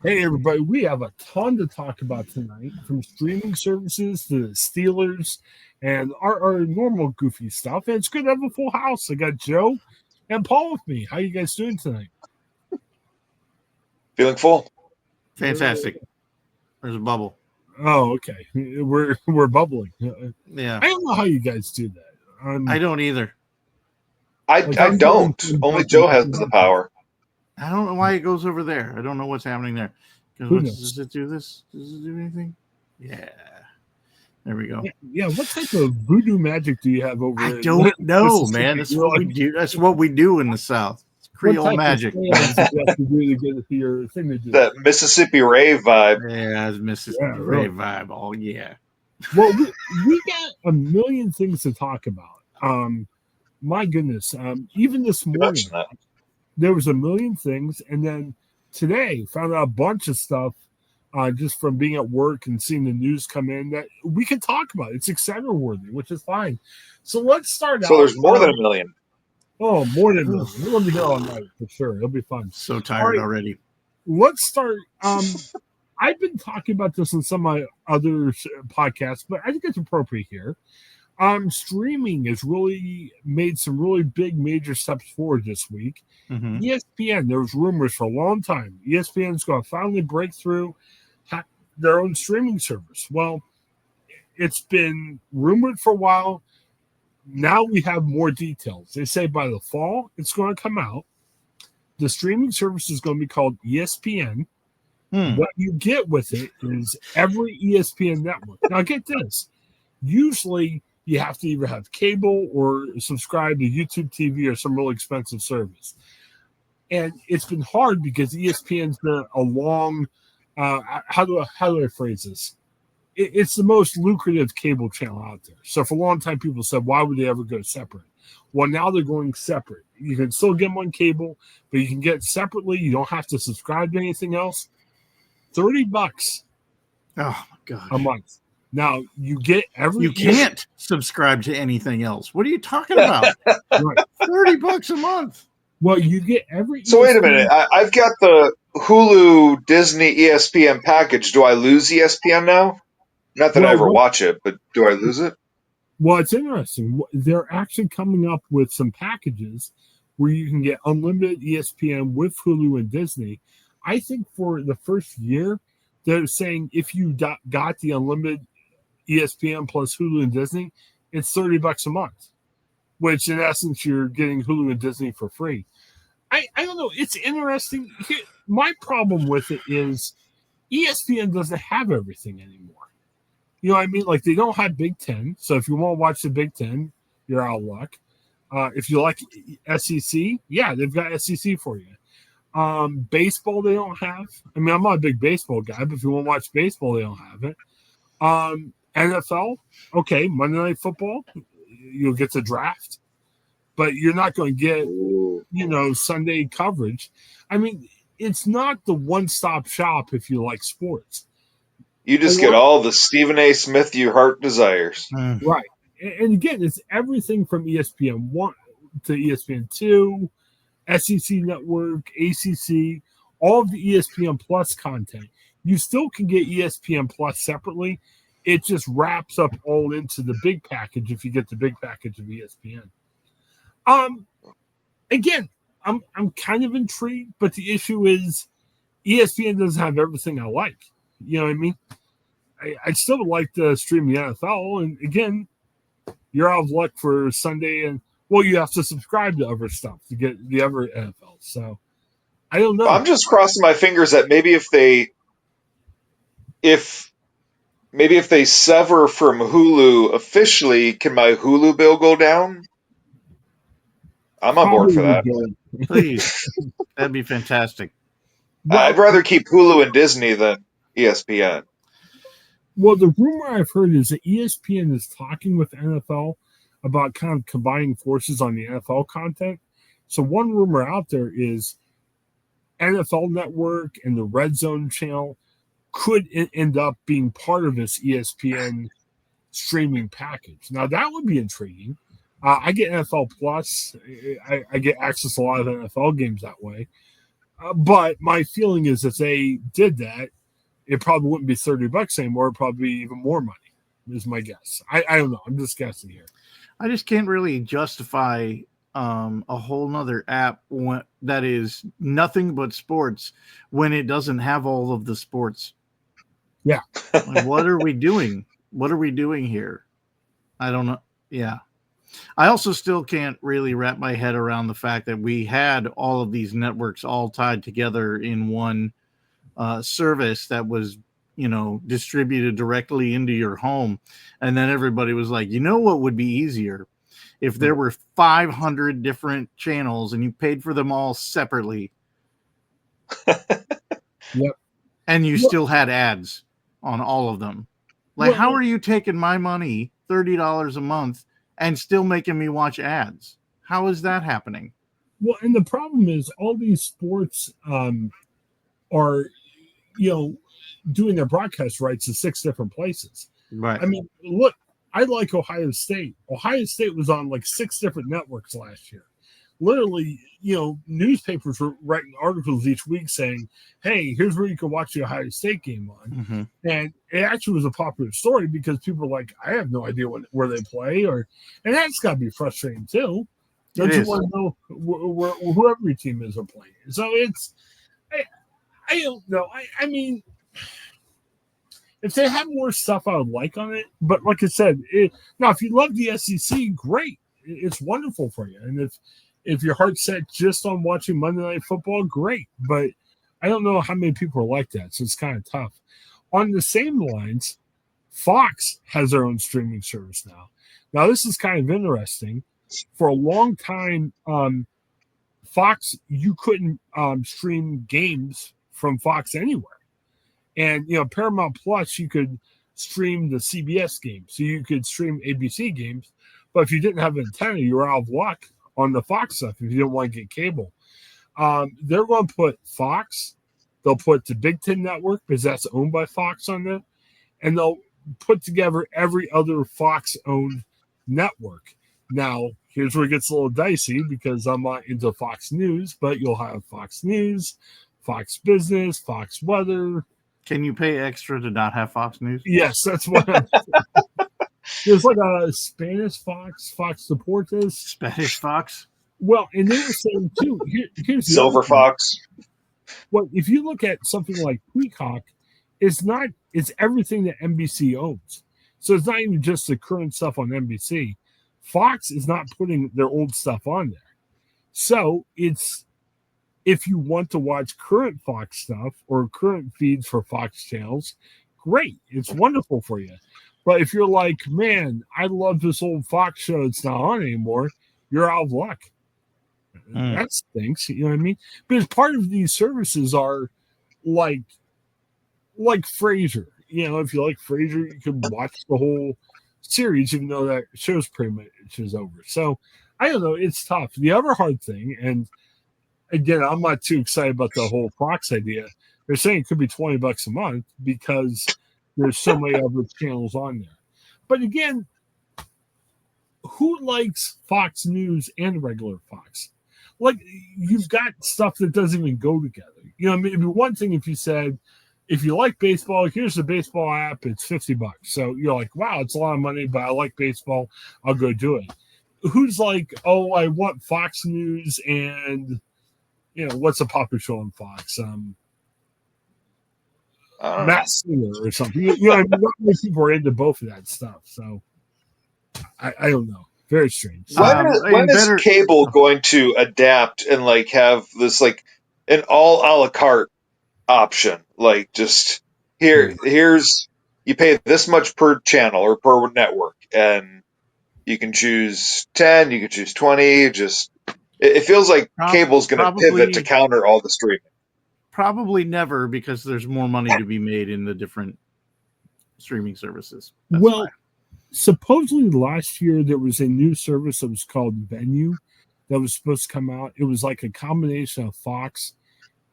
Hey, everybody, we have a ton to talk about tonight, from streaming services to the Steelers and our normal goofy stuff. And it's good to have a full house. I got Joe and Paul with me. How you guys doing tonight? Feeling full. Fantastic. There's a bubble. Oh, okay. We're bubbling. Yeah. I don't know how you guys do that. I don't either. I I'm going don't. from Only bubbling Joe has to the bubbling. power. I don't know why it goes over there. I don't know what's happening there. Who knows? Does it do this? Does it do anything? Yeah. There we go. Yeah, what type of voodoo magic do you have over I in don't know, Mississippi? man. That's what we do. That's what we do in the South. It's What Creole type magic. of seance do you have to do to get your thing to do? That Mississippi rave vibe. Yeah, it's Mississippi Yeah, really. vibe. Oh, yeah. Well, we got a million things to talk about. My goodness, even this morning there was a million things, and then today found out a bunch of stuff just from being at work and seeing the news come in that we can talk about. It's Exciter worthy, which is fine. So let's start out. So there's more than a million. Oh, more than a million. We're going to be here all night for sure. It'll be fun. So tired already. Let's start. I've been talking about this in some of my other podcasts, but I think it's appropriate here. Streaming has really made some really big major steps forward this week. Mm-hmm. ESPN, there was rumors for a long time. ESPN's going to finally break through their own streaming service. Well, it's been rumored for a while. Now we have more details. They say by the fall, it's going to come out. The streaming service is going to be called ESPN. What you get with it is every ESPN network. Now, get this. Usually, you have to either have cable or subscribe to YouTube TV or some really expensive service. And it's been hard because ESPN's been a long, how do I phrase this? It's the most lucrative cable channel out there. So for a long time, people said, why would they ever go separate? Well, now they're going separate. You can still get them on cable, but you can get it separately. You don't have to subscribe to anything else. $30 oh my god a month. Now you get every. You can't subscribe to anything else. What are you talking about? Right. $30 a month. Well, you get every. So wait a minute. I've got the Hulu, Disney, ESPN package. Do I lose ESPN now? Not that I ever watch it, but do I lose it? Well, it's interesting. They're actually coming up with some packages where you can get unlimited ESPN with Hulu and Disney. I think for the first year, they're saying if you got the unlimited ESPN plus Hulu and Disney, it's $30 a month, which in essence, you're getting Hulu and Disney for free. I don't know. It's interesting. My problem with it is ESPN doesn't have everything anymore. You know what I mean? Like, they don't have Big Ten. So if you want to watch the Big Ten, you're out of luck. If you like SEC, yeah, they've got SEC for you. Baseball, they don't have. I mean, I'm not a big baseball guy, but if you want to watch baseball, they don't have it. NFL, okay, Monday Night Football, you'll get the draft, but you're not going to get, Sunday coverage. I mean, it's not the one-stop shop if you like sports. You just get all the Stephen A. Smith your heart desires. Right. And again, it's everything from ESPN 1 to ESPN 2, SEC Network, ACC, all of the ESPN Plus content. You still can get ESPN Plus separately. It just wraps up all into the big package if you get the big package of ESPN. Again, I'm kind of intrigued, but the issue is ESPN doesn't have everything I like. You know what I mean? I still would like to stream the NFL, and again, you're out of luck for Sunday, and well, you have to subscribe to other stuff to get the other NFL. So I don't know. I'm just crossing my fingers that maybe if they sever from Hulu officially, can my Hulu bill go down? I'm on board for that. Please. That'd be fantastic. Well, I'd rather keep Hulu and Disney than ESPN. Well, the rumor I've heard is that ESPN is talking with NFL about kind of combining forces on the NFL content. So one rumor out there is NFL Network and the Red Zone channel could end up being part of this ESPN streaming package. Now, that would be intriguing. I get NFL Plus. I get access to a lot of NFL games that way. But my feeling is if they did that, it probably wouldn't be $30 anymore. It'd probably be even more money, is my guess. I don't know. I'm just guessing here. I just can't really justify a whole nother app that is nothing but sports when it doesn't have all of the sports. Yeah. Like, what are we doing? What are we doing here? I don't know. Yeah. I also still can't really wrap my head around the fact that we had all of these networks all tied together in one service that was, distributed directly into your home. And then everybody was like, what would be easier? If there were 500 different channels and you paid for them all separately. Yep. And you still had ads on all of them. Like, how are you taking my money, $30 a month, and still making me watch ads? How is that happening? Well, and the problem is all these sports are, doing their broadcast rights in 6 different places. Right. I mean, look, I like Ohio State. Ohio State was on like 6 different networks last year. Literally, newspapers were writing articles each week saying, hey, here's where you can watch the Ohio State game on. Mm-hmm. And it actually was a popular story because people are like, I have no idea where they play. And that's got to be frustrating too. Don't you want to know where whoever your team is are playing? So I don't know. I mean, if they have more stuff I would like on it, but like I said, now if you love the SEC, great. It's wonderful for you. And if your heart's set just on watching Monday Night Football, great. But I don't know how many people are like that, so it's kind of tough. On the same lines, Fox has their own streaming service now. Now, this is kind of interesting. For a long time, Fox, you couldn't stream games from Fox anywhere. And, Paramount Plus, you could stream the CBS games. So you could stream ABC games. But if you didn't have an antenna, you were out of luck on the Fox stuff if you didn't want to get cable. They're going to put Fox. They'll put the Big Ten Network because that's owned by Fox on there. And they'll put together every other Fox-owned network. Now, here's where it gets a little dicey because I'm not into Fox News, but you'll have Fox News, Fox Business, Fox Weather. Can you pay extra to not have Fox News? Yes, that's what I'm saying. There's like a Spanish Fox, Fox Deportes. Spanish Fox? Well, and they were saying, too, here's the Silver Fox. Well, if you look at something like Peacock, it's everything that NBC owns. So it's not even just the current stuff on NBC. Fox is not putting their old stuff on there. So it's, if you want to watch current Fox stuff or current feeds for Fox channels, great. It's wonderful for you. But if you're like, man, I love this old Fox show, it's not on anymore, you're out of luck. That stinks, you know what I mean? Because part of these services are like Frasier. If you like Frasier, you can watch the whole series, even though that show's pretty much is over. So I don't know, it's tough. The other hard thing, and again, I'm not too excited about the whole Fox idea. They're saying it could be $20 a month because there's so many other channels on there. But again, who likes Fox News and regular Fox? Like, you've got stuff that doesn't even go together. I mean, it'd be one thing if you said, if you like baseball, here's the baseball app, it's $50. So you're like, wow, it's a lot of money, but I like baseball, I'll go do it. Who's like, oh, I want Fox News and, what's a popular show on Fox? Matt Singer or something. I mean, not many people are into both of that stuff. So I don't know. Very strange. When is cable going to adapt and have this an all a la carte option? Just here's you pay this much per channel or per network, and you can choose 10, you can choose 20. Just it feels like cable's going to pivot to counter all the streaming. Probably never, because there's more money to be made in the different streaming services. That's well, why. Supposedly last year there was a new service that was called Venue that was supposed to come out. It was like a combination of Fox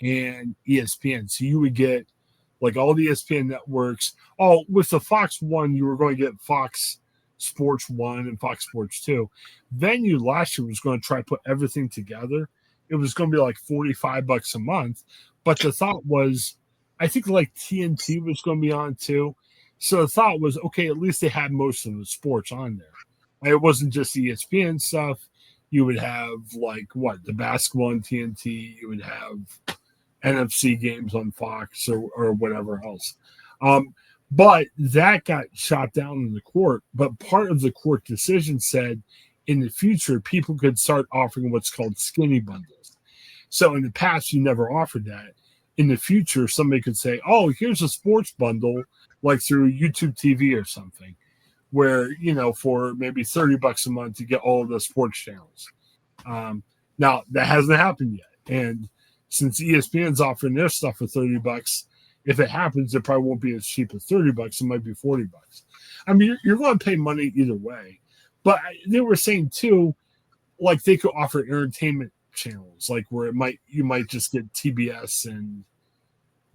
and ESPN. So you would get like all the ESPN networks. Oh, with the Fox One, you were going to get Fox Sports 1 and Fox Sports 2. Venue last year was going to try to put everything together it was going to be like $45 a month. But the thought was, I think like TNT was going to be on too. So the thought was, okay, at least they had most of the sports on there. And it wasn't just ESPN stuff. You would have like the basketball on TNT. You would have NFC games on Fox or whatever else. But that got shot down in the court. But part of the court decision said in the future, people could start offering what's called skinny bundles. So in the past, you never offered that. In the future, somebody could say, oh, here's a sports bundle, like through YouTube TV or something, where, for maybe $30 a month, you get all of the sports channels. Now, that hasn't happened yet. And since ESPN's offering their stuff for $30, if it happens, it probably won't be as cheap as $30. It might be $40. I mean, you're going to pay money either way. But they were saying, too, like they could offer entertainment channels, like where you might just get TBS and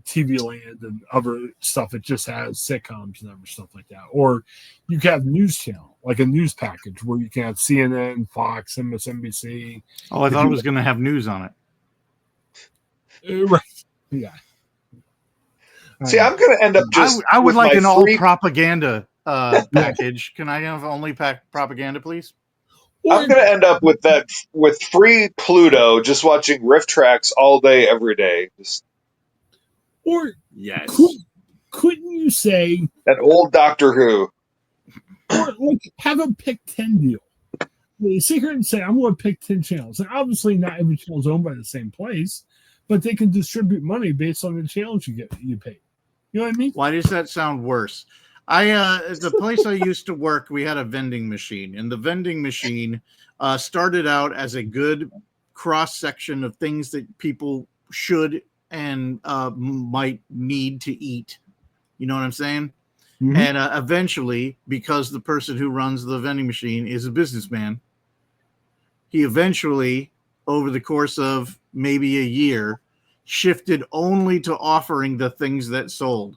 TV Land and other stuff. It just has sitcoms and other stuff like that. Or you can have news channel, like a news package where you can have CNN, Fox, MSNBC. Oh, I thought it was going to have news on it. Right. Yeah. See, I'm going to end up just. I would like an all propaganda package. Can I have only propaganda, please? I'm going to end up with free Pluto, just watching riff tracks all day, every day. Or yes, couldn't you say that old Doctor Who? Or like have a pick 10 deal. You sit here and say, I'm going to pick 10 channels. And obviously not every channel is owned by the same place, but they can distribute money based on the channels you pay. You know what I mean? Why does that sound worse? The place I used to work, we had a vending machine, and the vending machine started out as a good cross section of things that people should and might need to eat. You know what I'm saying? Mm-hmm. And eventually, because the person who runs the vending machine is a businessman, he eventually, over the course of maybe a year, shifted only to offering the things that sold.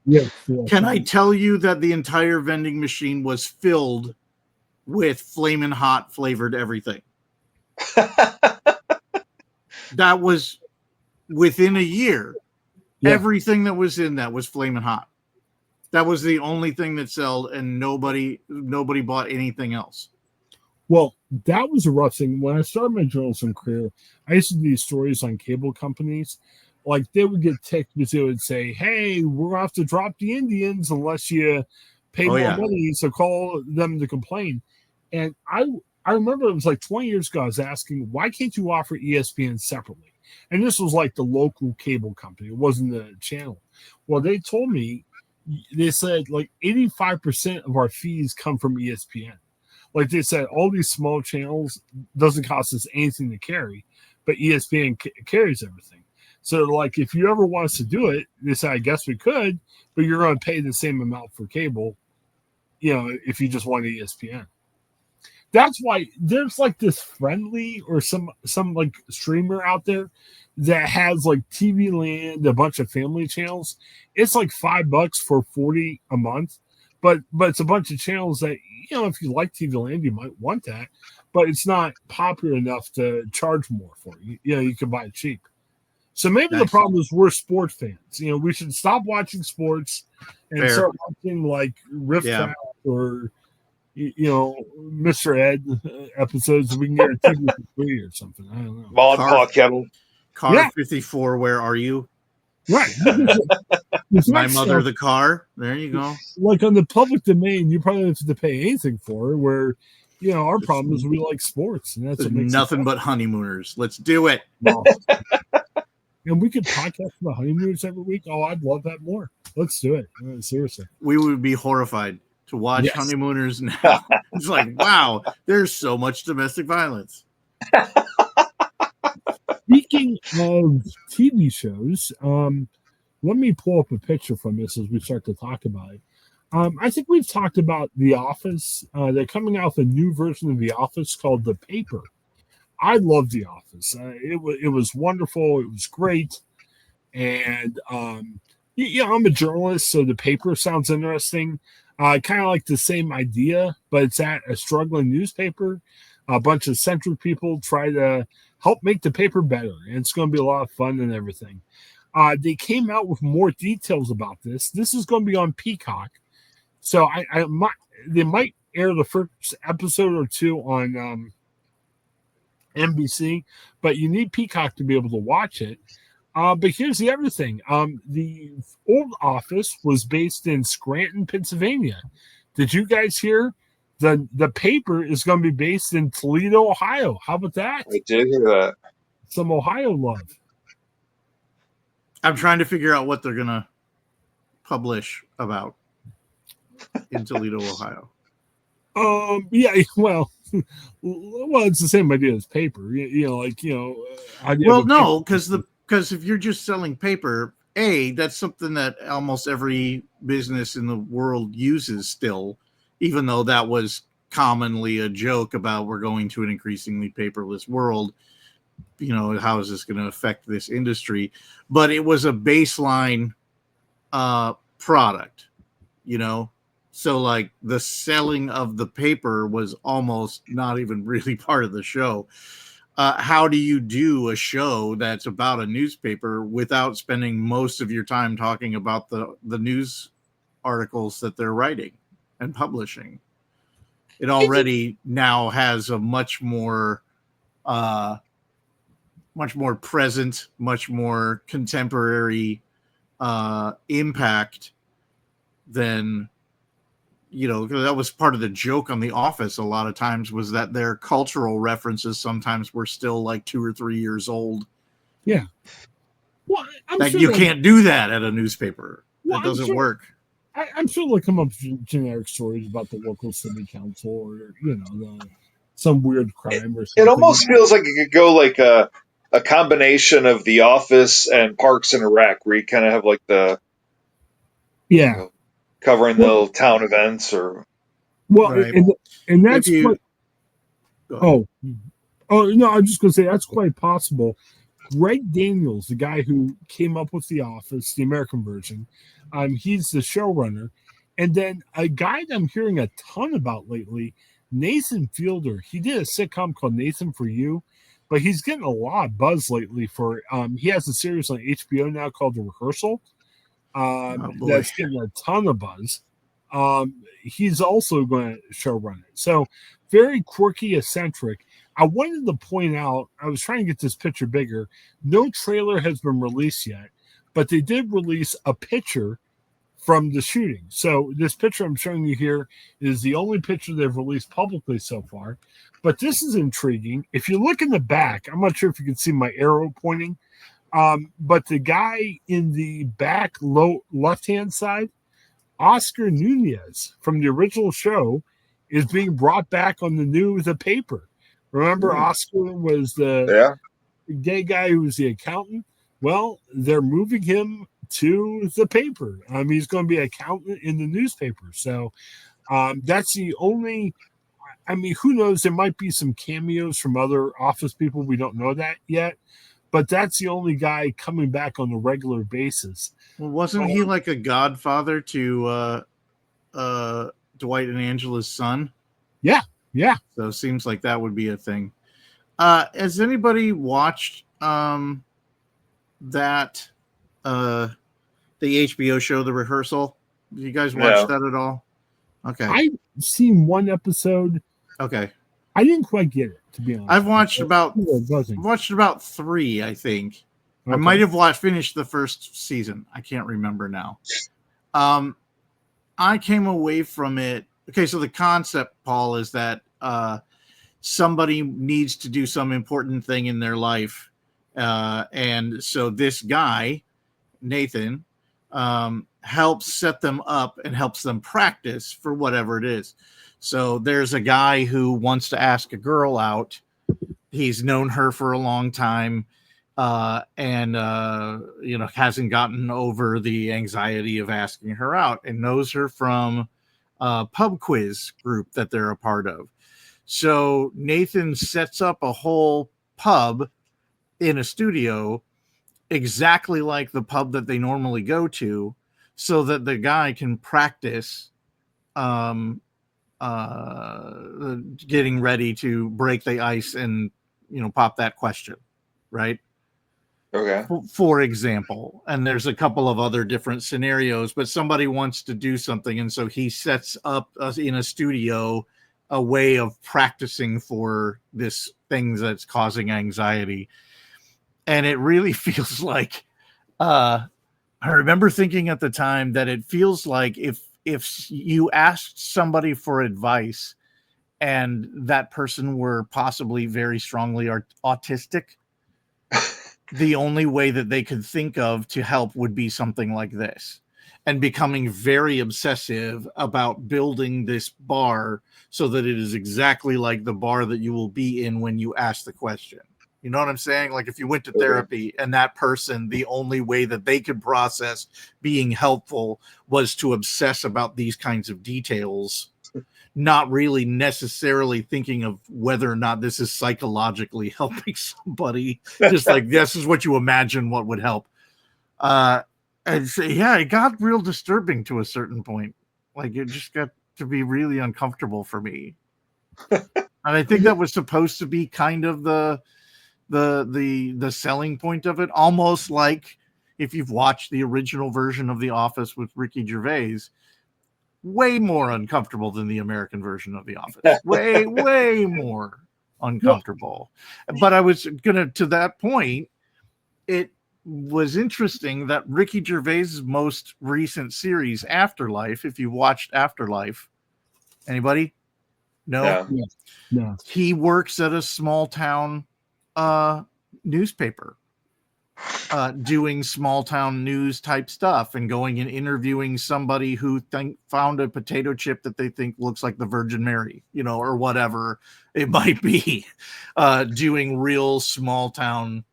Yes. Can I tell you that the entire vending machine was filled with flaming hot flavored everything? That was within a year. Yeah. Everything that was in that was flaming hot. That was the only thing that sold, and nobody bought anything else. Well, that was a rough thing. When I started my journalism career, I used to do these stories on cable companies. Like they would get ticked because they would say, hey, we're going to have to drop the Indians unless you pay more money. So call them to complain. And I remember it was like 20 years ago, I was asking, why can't you offer ESPN separately? And this was like the local cable company. It wasn't the channel. Well, they told me, they said like 85% of our fees come from ESPN. Like they said, all these small channels doesn't cost us anything to carry, but ESPN carries everything. So like if you ever want us to do it, they said, I guess we could, but you're going to pay the same amount for cable, if you just want ESPN. That's why there's like this Friendly or some like streamer out there that has like TV Land, a bunch of family channels. It's like $5 for 40 a month, but it's a bunch of channels that, if you like TV Land, you might want that, but it's not popular enough to charge more for it. You can buy it cheap. So maybe the problem is we're sports fans. We should stop watching sports and start watching like Riff Track or Mr. Ed episodes. We can get a TV for free or something. I don't know. Mom and Pa Kettle. Car 54, where are you? Right. My mother, the car. There you go. Like on the public domain, you probably have to pay anything for it. Where, our problem is we like sports, and that's what makes nothing but honeymooners. Let's do it. Well, and we could podcast about honeymooners every week. Oh, I'd love that more. Let's do it. Seriously, we would be horrified to watch honeymooners now. It's like, wow, there's so much domestic violence. Speaking of TV shows, let me pull up a picture from this as we start to talk about it. I think we've talked about The Office. They're coming out with a new version of The Office called The Paper. I love The Office. It was wonderful. It was great. And, I'm a journalist, so The Paper sounds interesting. Kind of like the same idea, but it's at a struggling newspaper. a bunch of centric people try to help make the paper better. And it's going to be a lot of fun and everything. They came out with more details about this. This is going to be on Peacock. So they might air the first episode or two on NBC, but you need Peacock to be able to watch it. But here's the other thing. The old office was based in Scranton, Pennsylvania. Did you guys hear? The paper is going to be based in Toledo, Ohio. How about that? I did hear that. Some Ohio love. I'm trying to figure out what they're going to publish about in Toledo, Ohio. Yeah, well, it's the same idea as paper. No, because if you're just selling paper, that's something that almost every business in the world uses still, even though that was commonly a joke about we're going to an increasingly paperless world. How is this going to affect this industry? But it was a baseline product, So like the selling of the paper was almost not even really part of the show. How do you do a show that's about a newspaper without spending most of your time talking about the news articles that they're writing and publishing? It already now has a much more present, much more contemporary impact than, because that was part of the joke on The Office a lot of times, was that their cultural references sometimes were still like 2 or 3 years old. Yeah. Well, you can't do that at a newspaper. It doesn't work. I'm sure they'll come up with generic stories about the local city council or, some weird crime or something. It almost feels like it could go like a combination of The Office and Parks and Rec, where you kind of have like the covering the town events or right. and that's no, I'm just gonna say that's quite possible. Greg Daniels, the guy who came up with The Office, the American version, he's the showrunner. And then a guy that I'm hearing a ton about lately, Nathan Fielder. He did a sitcom called Nathan For You, but he's getting a lot of buzz lately for he has a series on HBO now called The Rehearsal. That's getting a ton of buzz. He's also going to showrun it. So very quirky, eccentric. I wanted to point out, I was trying to get this picture bigger. No trailer has been released yet, but they did release a picture from the shooting. So this picture I'm showing you here is the only picture they've released publicly so far. But this is intriguing. If you look in the back, I'm not sure if you can see my arrow pointing, but the guy in the back left-hand side, Oscar Nunez from the original show, is being brought back on the paper. Remember, Oscar was the gay guy who was the accountant? Well, they're moving him to the paper. He's going to be an accountant in the newspaper. So that's the only, who knows? There might be some cameos from other Office people. We don't know that yet. But that's the only guy coming back on a regular basis. Well, wasn't he like a godfather to Dwight and Angela's son? Yeah. So it seems like that would be a thing. Has anybody watched the HBO show, The Rehearsal? Did you guys watch that at all? Okay. I've seen one episode. Okay. I didn't quite get it, to be honest. I've watched about 3, I think. Okay. I might have finished the first season. I can't remember now. I came away from it. Okay, so the concept, Paul, is that somebody needs to do some important thing in their life. And so this guy, Nathan, helps set them up and helps them practice for whatever it is. So there's a guy who wants to ask a girl out. He's known her for a long time and hasn't gotten over the anxiety of asking her out and knows her from a pub quiz group that they're a part of. So Nathan sets up a whole pub in a studio exactly like the pub that they normally go to so that the guy can practice getting ready to break the ice and pop that question, right? Okay. For example, and there's a couple of other different scenarios, but somebody wants to do something, and so he sets up in a studio a way of practicing for this thing that's causing anxiety. And it really feels like I remember thinking at the time that it feels like if you asked somebody for advice and that person were possibly very strongly autistic, the only way that they could think of to help would be something like this, and becoming very obsessive about building this bar so that it is exactly like the bar that you will be in when you ask the question. You know what I'm saying? Like if you went to therapy and that person, the only way that they could process being helpful was to obsess about these kinds of details, not really necessarily thinking of whether or not this is psychologically helping somebody, just like this is what you imagine what would help. And so, yeah, it got real disturbing to a certain point. Like it just got to be really uncomfortable for me. And I think that was supposed to be kind of the selling point of it, almost like if you've watched the original version of The Office with Ricky Gervais, way more uncomfortable than the American version of The Office. way more uncomfortable. But I was gonna, to that point, it was interesting that Ricky Gervais' most recent series, Afterlife, if you watched Afterlife, anybody? No? Yeah. No. He works at a small town newspaper, doing small town news type stuff and going and interviewing somebody who found a potato chip that they think looks like the Virgin Mary, or whatever it might be, doing real small town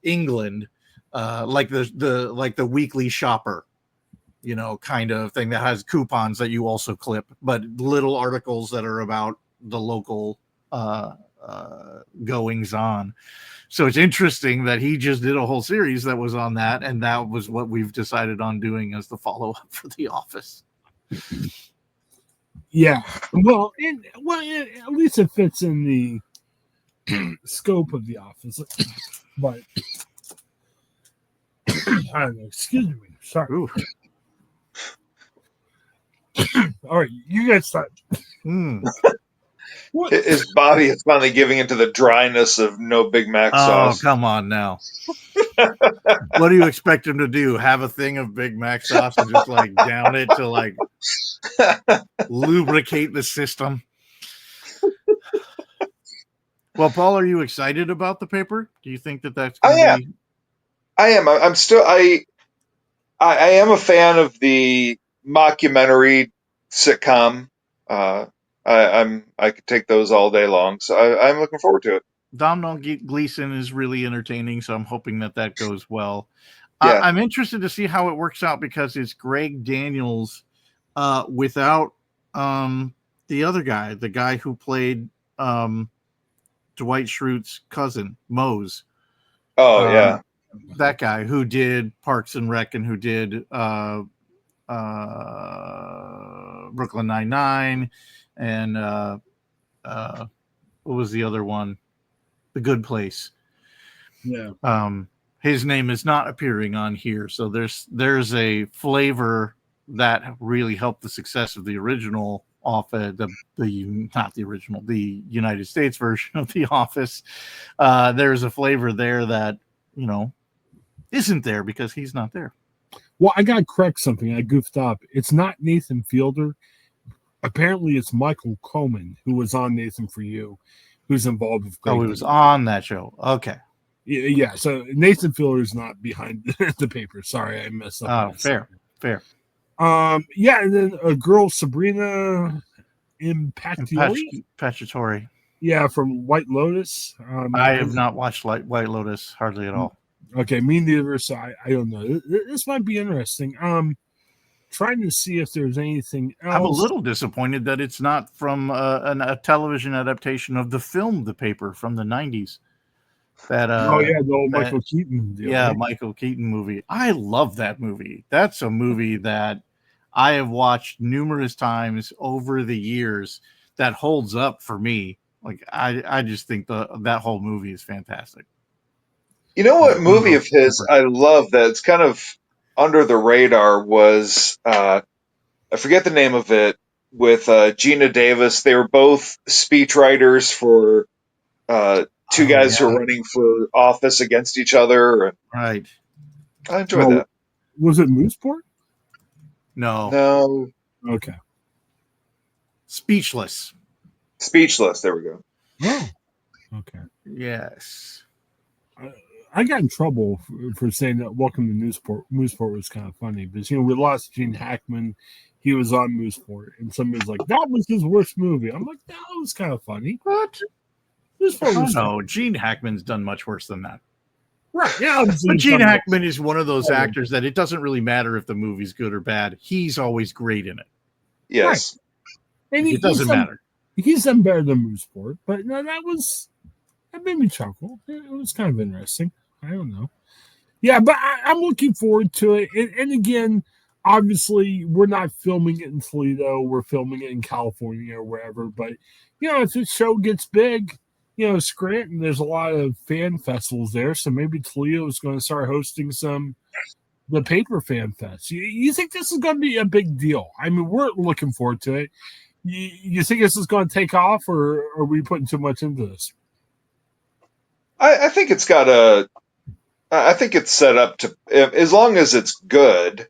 England, like the Weekly Shopper, kind of thing that has coupons that you also clip, but little articles that are about the local goings on. So it's interesting that he just did a whole series that was on that, and that was what we've decided on doing as the follow-up for The Office. Yeah, well, at least it fits in the scope of The Office. But I don't know. Excuse me. Sorry. Ooh. All right, you guys start. His body is finally giving into the dryness of no Big Mac sauce. Oh, come on now. What do you expect him to do? Have a thing of Big Mac sauce and just like down it to like lubricate the system? Well, Paul, are you excited about the paper? Do you think that that's going to be? I am. I'm still. I am a fan of the mockumentary sitcom. I could take those all day long, so I'm looking forward to it. Domhnall Gleeson is really entertaining, so I'm hoping that goes well. Yeah. I'm interested to see how it works out because it's Greg Daniels without the other guy, the guy who played Dwight Schrute's cousin, Mose. Oh, yeah. That guy who did Parks and Rec and who did Brooklyn Nine-Nine and what was the other one? The Good Place. Yeah. His name is not appearing on here, so there's a flavor that really helped the success of the original Office, the United States version of The Office. There's a flavor there that isn't there because he's not there. Well, I gotta correct something. I goofed up. It's not Nathan Fielder. Apparently, it's Michael Coleman, who was on Nathan For You, who's involved with Greg. Oh, he was on that show. Okay. Yeah, so Nathan Fielder is not behind the paper. Sorry, I messed up. Oh, fair. Yeah, and then a girl, Sabrina Impacciatori. Yeah, from White Lotus. I have not watched White Lotus hardly at all. Okay, me neither. So I don't know. This might be interesting. Trying to see if there's anything else. I'm a little disappointed that it's not from a television adaptation of the film The Paper from the 90s. The old Michael Keaton deal. Yeah, right? Michael Keaton movie. I love that movie. That's a movie that I have watched numerous times over the years that holds up for me. Like I just think that whole movie is fantastic. You know what One of movie those of his I love that it's kind of under the radar was I forget the name of it with Gina Davis. They were both speechwriters for two Oh guys who yeah, are running for office against each other. And right. I enjoyed Well, that. was it Mooseport? No, No, Okay. Speechless. Speechless. There we go. Oh, okay. Yes. I got in trouble for saying that Welcome to Mooseport was kind of funny because we lost Gene Hackman. He was on Mooseport, and somebody's like, "That was his worst movie." I'm like, "That was kind of funny." What? Mooseport Oh was no, Gene Hackman's done much worse than that. right. Yeah, But Gene Hackman is one of those actors that it doesn't really matter if the movie's good or bad. He's always great in it. Yes. Right. And It doesn't matter. He's done better than Mooseport, but no, that made me chuckle. It was kind of interesting. I don't know. Yeah, but I'm looking forward to it. And again, obviously, we're not filming it in Toledo. We're filming it in California or wherever. But, if the show gets big, Scranton, there's a lot of fan festivals there. So maybe Toledo is going to start hosting the Paper Fan Fest. You think this is going to be a big deal? I mean, we're looking forward to it. You think this is going to take off, or are we putting too much into this? I think it's got a. I think it's set up to, as long as it's good.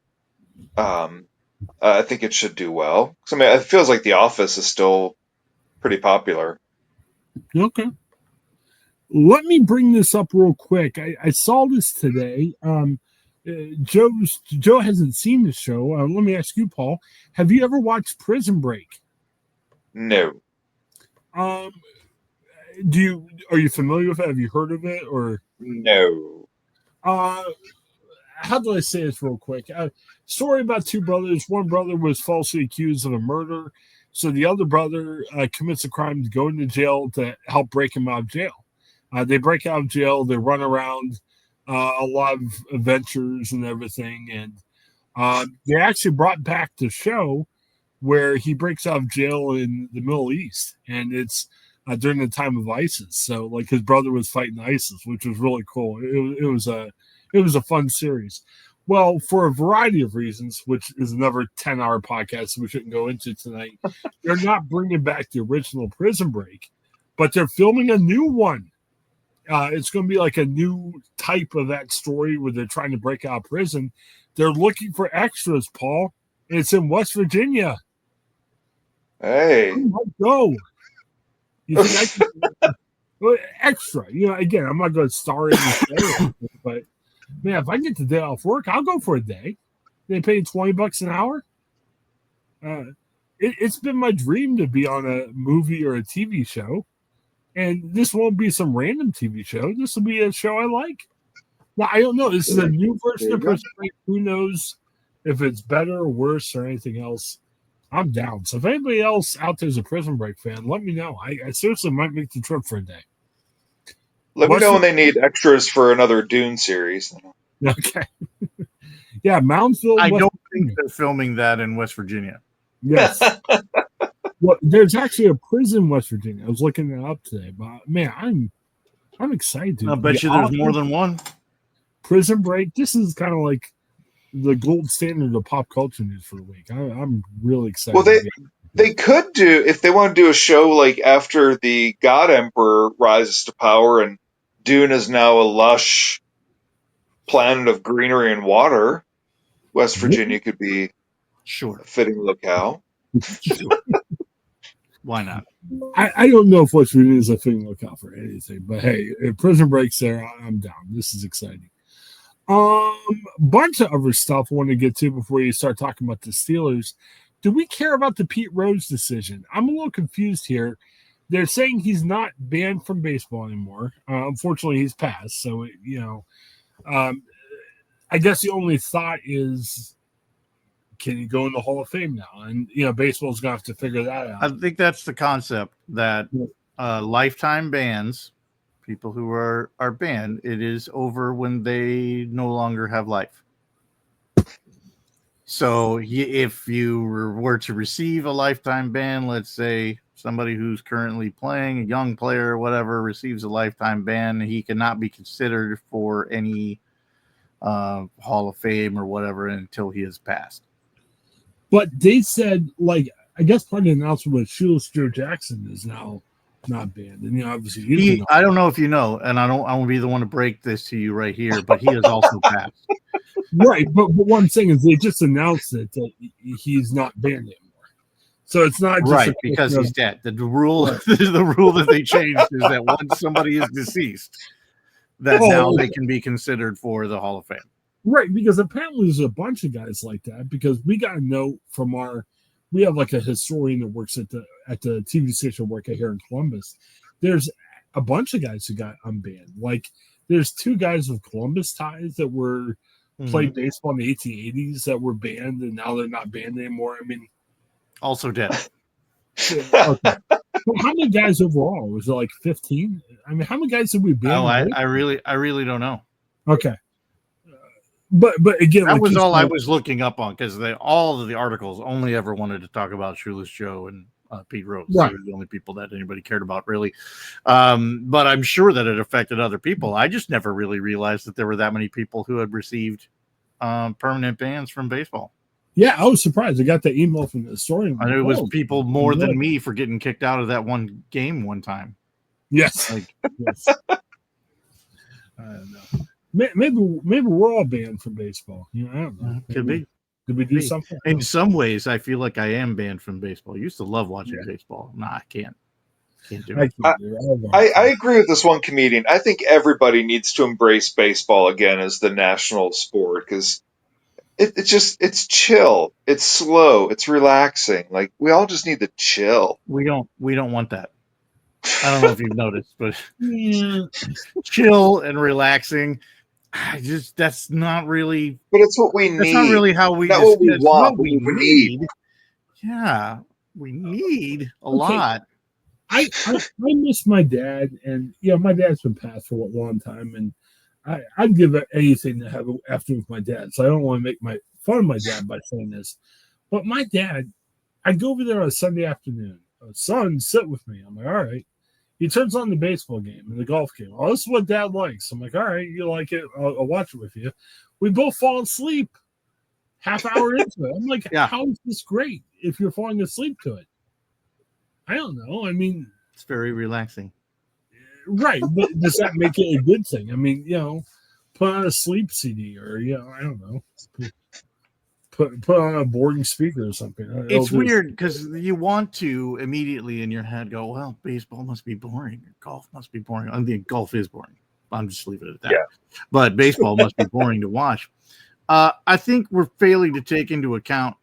I think it should do well. 'Cause, I mean, it feels like The Office is still pretty popular. Okay. Let me bring this up real quick. I saw this today. Joe hasn't seen the show. Let me ask you, Paul. Have you ever watched Prison Break? No, Um, are you familiar with it? Have you heard of it? Or no. how do I say this real quick? Story about two brothers. One brother was falsely accused of a murder, so the other brother commits a crime to go into jail to help break him out of jail. They break out of jail. They run around a lot of adventures and everything, and they actually brought back the show where he breaks out of jail in the Middle East, and it's during the time of ISIS. So, like, his brother was fighting ISIS, which was really cool. It was a fun series. Well, for a variety of reasons, which is another 10-hour podcast we shouldn't go into tonight, they're not bringing back the original Prison Break, but they're filming a new one. It's going to be like a new type of that story where they're trying to break out of prison. They're looking for extras, Paul. It's in West Virginia. Hey. I might go. You think extra? Again, I'm not going to star in the show, but man, if I get the day off work, I'll go for a day. They pay $20 an hour. It's been my dream to be on a movie or a TV show, and this won't be some random TV show. This will be a show I like. Now, I don't know. This is a new version of Prison Break. Who knows if it's better or worse or anything else? I'm down. So if anybody else out there is a Prison Break fan, let me know. I seriously might make the trip for a day. Let me know when they need extras for another Dune series. Okay. Yeah, Moundsville. I don't think they're filming that in West Virginia. Yes. Well, there's actually a prison in West Virginia. I was looking it up today, but man, I'm excited. I bet you there's more than one. Prison Break. This is kind of like the gold standard of pop culture news for the week. I'm really excited. Well, they could do, if they want to do a show like after the God Emperor rises to power and Dune is now a lush planet of greenery and water. West Virginia could be a fitting locale. Sure. Why not? I don't know if West Virginia is a fitting locale for anything, but hey, if Prison Break's there, I'm down. This is exciting. Bunch of other stuff I want to get to before you start talking about the Steelers. Do we care about the Pete Rose decision? I'm a little confused here. They're saying he's not banned from baseball anymore. Unfortunately, he's passed. So, I guess the only thought is, can he go in the Hall of Fame now? And, baseball's going to have to figure that out. I think that's the concept that lifetime bans, people who are banned, it is over when they no longer have life. So if you were to receive a lifetime ban, let's say somebody who's currently playing, a young player or whatever, receives a lifetime ban, he cannot be considered for any Hall of Fame or whatever until he has passed. But they said, like, I guess part of the announcement was Shoeless Joe Jackson is now not banned. And, obviously, I don't know if you know, and I won't be the one to break this to you right here, but he has also passed. Right. But what I'm saying is they just announced it that he's not banned anymore. So it's not just right because he's dead. The rule, the rule that they changed is that once somebody is deceased, that now they can be considered for the Hall of Fame. Right, because apparently there's a bunch of guys like that. Because we got a note from we have like a historian that works at the TV station work here in Columbus. There's a bunch of guys who got unbanned. Like there's 2 guys with Columbus ties that were played baseball in the 1880s that were banned, and now they're not banned anymore. I mean, also dead. Okay. Well, how many guys overall? Was it like 15? I mean, how many guys did we ban? Oh, I really don't know. Okay. But again, that was all I was looking up on, because all of the articles only ever wanted to talk about Shoeless Joe and Pete Rose. Right. They were the only people that anybody cared about, really. But I'm sure that it affected other people. I just never really realized that there were that many people who had received permanent bans from baseball. Yeah, I was surprised. I got the email from the historian. And it was people more than me for getting kicked out of that one game one time. Yes. Yes. I don't know. Maybe we're all banned from baseball. I don't know. Could be. Did we do something? In some ways, I feel like I am banned from baseball. I used to love watching baseball. Nah, I can't. Can't do it. I agree with this one comedian. I think everybody needs to embrace baseball again as the national sport, because it's chill, it's slow, it's relaxing. Like we all just need to chill. We don't want that. I don't know if you've noticed, but chill and relaxing. That's not really. But it's what we need. That's not really how we. Not what we want. What we need. Yeah, we need a lot. I miss my dad, and my dad's been passed for a long time, and I'd give anything to have an afternoon with my dad. So I don't want to make fun of my dad by saying this, but my dad, I'd go over there on a Sunday afternoon. Son, sit with me. I'm like, all right. He turns on the baseball game and the golf game. Oh, this is what Dad likes. I'm like, all right, you like it? I'll watch it with you. We both fall asleep half hour into it. I'm like, how is this great if you're falling asleep to it? I don't know. I mean, it's very relaxing. Right. But does that make it a good thing? I mean, put on a sleep CD or, I don't know. Put on a boring speaker or something. It's weird because you want to immediately in your head go, well, baseball must be boring. Golf must be boring. I mean, golf is boring. I'm just leaving it at that. Yeah. But baseball must be boring to watch. I think we're failing to take into account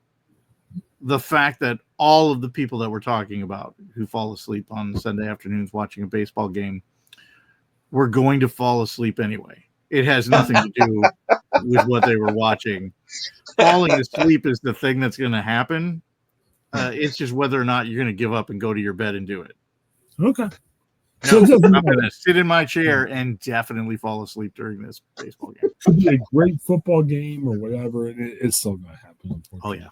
the fact that all of the people that we're talking about who fall asleep on Sunday afternoons watching a baseball game were going to fall asleep anyway. It has nothing to do with what they were watching. Falling asleep is the thing that's going to happen. It's just whether or not you're going to give up and go to your bed and do it. Okay. No, I'm going to sit in my chair and definitely fall asleep during this baseball game. Could be a great football game or whatever, and it's still going to happen. Oh, yeah.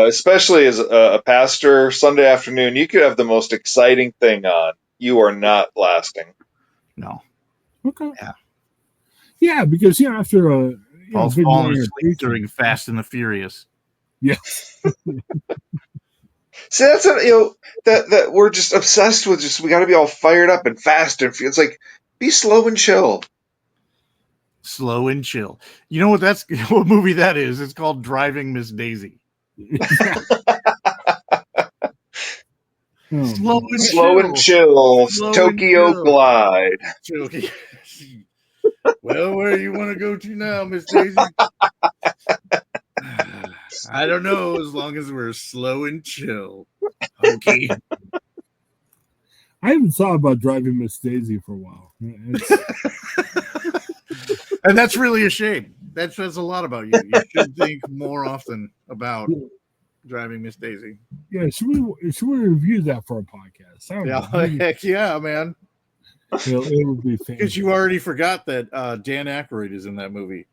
Especially as a pastor, Sunday afternoon, you could have the most exciting thing on. You are not lasting. No. Okay. Yeah. Yeah, because after a falling asleep during Fast and the Furious. Yeah. See, that's that we're just obsessed with. Just we got to be all fired up and fast, and it's like be slow and chill. Slow and chill. You know what movie that is? It's called Driving Miss Daisy. Slow and chill. Tokyo Glide. Well, where you want to go to now, Miss Daisy? I don't know, as long as we're slow and chill. Okay. I haven't thought about Driving Miss Daisy for a while. And that's really a shame. That says a lot about you. You should think more often about Driving Miss Daisy. Yeah, should we review that for a podcast? Heck yeah, man. It would be fantastic. Because you already forgot that Dan Aykroyd is in that movie.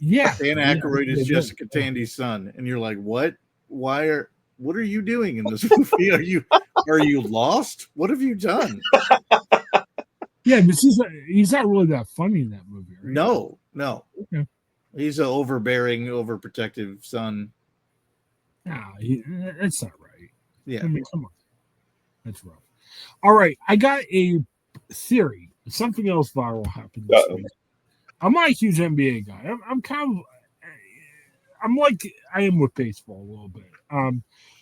Yeah. Dan Aykroyd is Jessica Tandy's son, and you're like, what? What are you doing in this movie? Are you lost? What have you done? Yeah, but he's not really that funny in that movie, right? No. Okay. He's an overbearing, overprotective son. Nah, that's not right. Yeah. I mean, come on. That's rough. All right, I got a theory. Something else viral happened this week. I'm not a huge NBA guy. I'm like I am with baseball a little bit.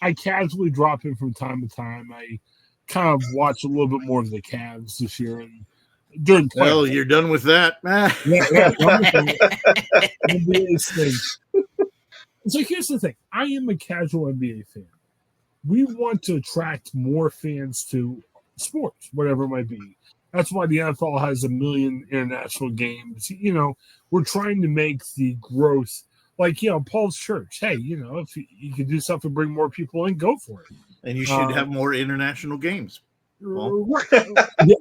I casually drop in from time to time. I kind of watch a little bit more of the Cavs this year and during playoffs. Well, you're done with that. NBA's thing. So here's the thing. I am a casual NBA fan. We want to attract more fans to sports, whatever it might be. That's why the NFL has 1 million international games. We're trying to make the growth, like, Paul's church. Hey, if you can do something to bring more people in, go for it. And you should have more international games. Paul. Yeah.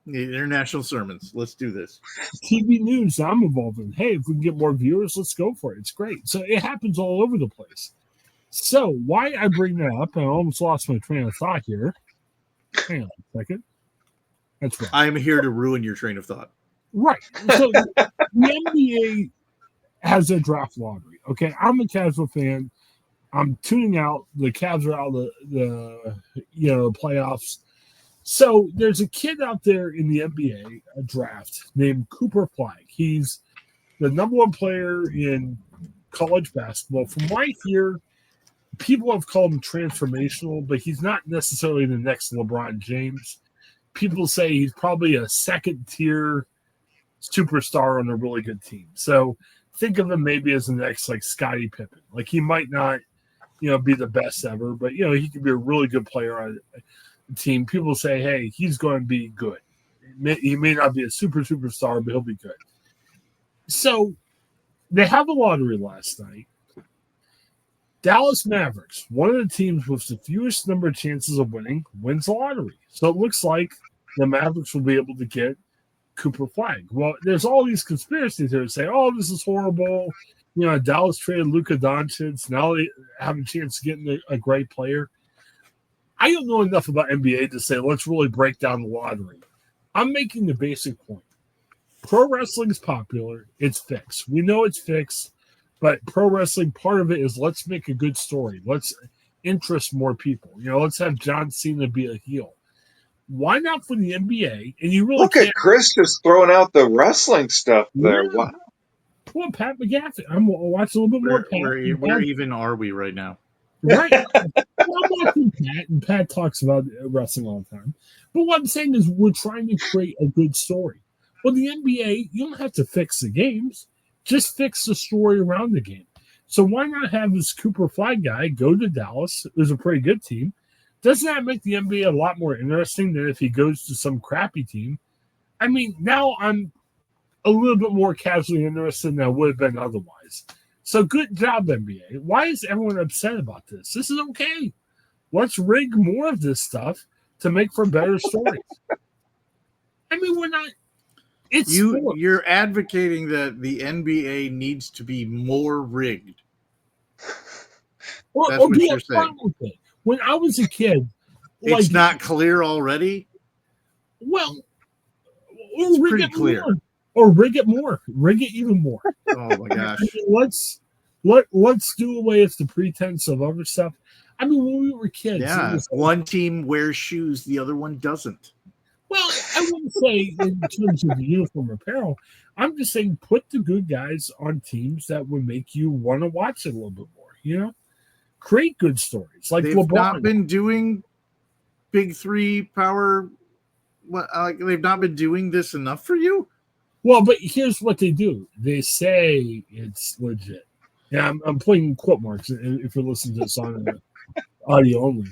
International sermons. Let's do this. TV news I'm involved in. Hey, if we can get more viewers, let's go for it. It's great. So it happens all over the place. So why I bring that up, and I almost lost my train of thought here. Hang on a second. That's right. I'm here to ruin your train of thought. Right. So the NBA has a draft lottery. Okay. I'm a casual fan. I'm tuning out. The Cavs are out of the playoffs. So there's a kid out there in the NBA draft named Cooper Flag. He's the #1 player in college basketball. From what I hear, people have called him transformational, but he's not necessarily the next LeBron James. People say he's probably a second-tier superstar on a really good team. So think of him maybe as the next, like, Scottie Pippen. Like, he might not, be the best ever, but, he could be a really good player on a team. People say, hey, he's going to be good. He may not be a superstar, but he'll be good. So they have a lottery last night. Dallas Mavericks, one of the teams with the fewest number of chances of winning, wins the lottery. So it looks like the Mavericks will be able to get Cooper Flag. Well, there's all these conspiracies here that say, oh, this is horrible. Dallas traded Luka Doncic. Now they have a chance to get a great player. I don't know enough about NBA to say, let's really break down the lottery. I'm making the basic point. Pro wrestling is popular. It's fixed. We know it's fixed. But pro wrestling, part of it is let's make a good story. Let's interest more people. Let's have John Cena be a heel. Why not for the NBA? And you really look at Chris just throwing out the wrestling stuff there. Yeah. Wow. Poor Pat McAfee. I'm watching a little bit more Pat. Where even are we right now? Right. I'm watching Pat, and Pat talks about wrestling all the time. But what I'm saying is we're trying to create a good story. Well, the NBA, you don't have to fix the games. Just fix the story around the game. So why not have this Cooper Flag guy go to Dallas? It was a pretty good team. Doesn't that make the NBA a lot more interesting than if he goes to some crappy team? I mean, now I'm a little bit more casually interested than I would have been otherwise. So good job, NBA. Why is everyone upset about this? This is okay. Let's rig more of this stuff to make for better stories. I mean, we're not. You're advocating that the NBA needs to be more rigged. That's what you're saying. When I was a kid, it's not clear already. Well, it's pretty clear. More. Or rig it more. Rig it even more. Oh my gosh! I mean, let's do away with the pretense of other stuff. I mean, when we were kids, one team wears shoes, the other one doesn't. Well, I wouldn't say in terms of the uniform apparel. I'm just saying put the good guys on teams that would make you want to watch it a little bit more. Create good stories. Like they've LeBron. Not been doing big three power. They've not been doing this enough for you. Well, but here's what they do. They say it's legit. Yeah, I'm putting quote marks if you're listening to this on audio only.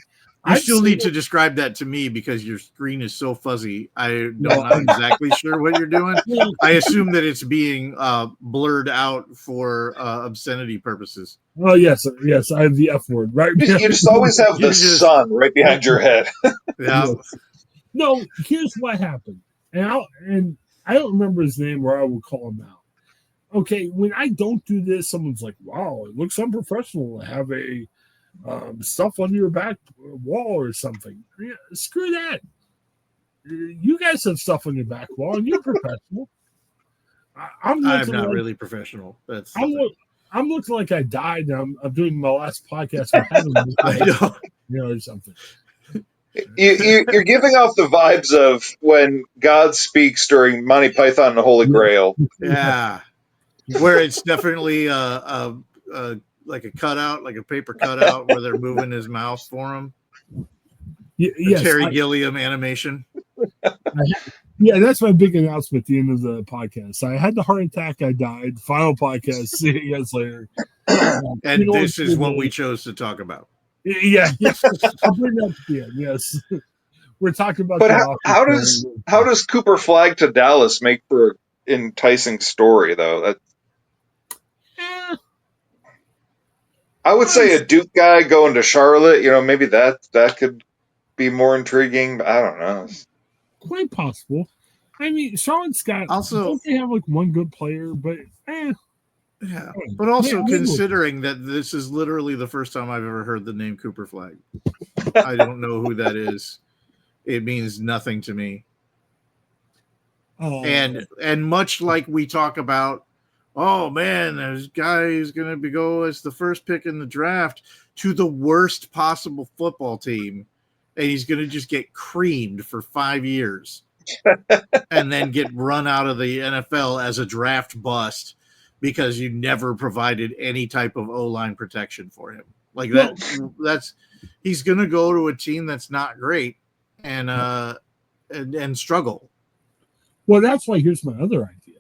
You still need to describe that to me because your screen is so fuzzy. I'm not exactly sure what you're doing. I assume that it's being blurred out for obscenity purposes. Oh, yes. I have the F word right. You just always have the sun right behind your head. Yeah. No, here's what happened. And I don't remember his name or I will call him out. okay, when I don't do this, someone's like, "Wow, it looks unprofessional to have a stuff on your back wall or something." Yeah, screw that. You guys have stuff on your back wall, and you're professional. I'm I'm looking not like really professional. That's the I'm, thing. I'm looking like I died. And I'm doing my last podcast with Adam, I know. or something. You're giving off the vibes of when God speaks during Monty Python and the Holy Grail. Yeah. Where it's definitely like a cutout, like a paper cutout where they're moving his mouth for him. Yes, Terry Gilliam animation. Yeah, that's my big announcement at the end of the podcast. I had the heart attack. I died. Final podcast. See you guys later. And this is what we chose to talk about. Yeah. I'll bring that to the end. Yes. We're talking about But how does Cooper Flag to Dallas make for an enticing story though? I would say a Duke guy going to Charlotte, maybe that could be more intriguing, but I don't know. Quite possible. I mean, Charlotte's got don't they have like one good player, but yeah. But also considering that this is literally the first time I've ever heard the name Cooper Flag. I don't know who that is. It means nothing to me. And much like we talk about, oh man, this guy is going to go as the first pick in the draft to the worst possible football team, and he's going to just get creamed for 5 years and then get run out of the NFL as a draft bust because you never provided any type of O-line protection for him. Like that's he's going to go to a team that's not great and struggle. Well, that's why here's my other idea.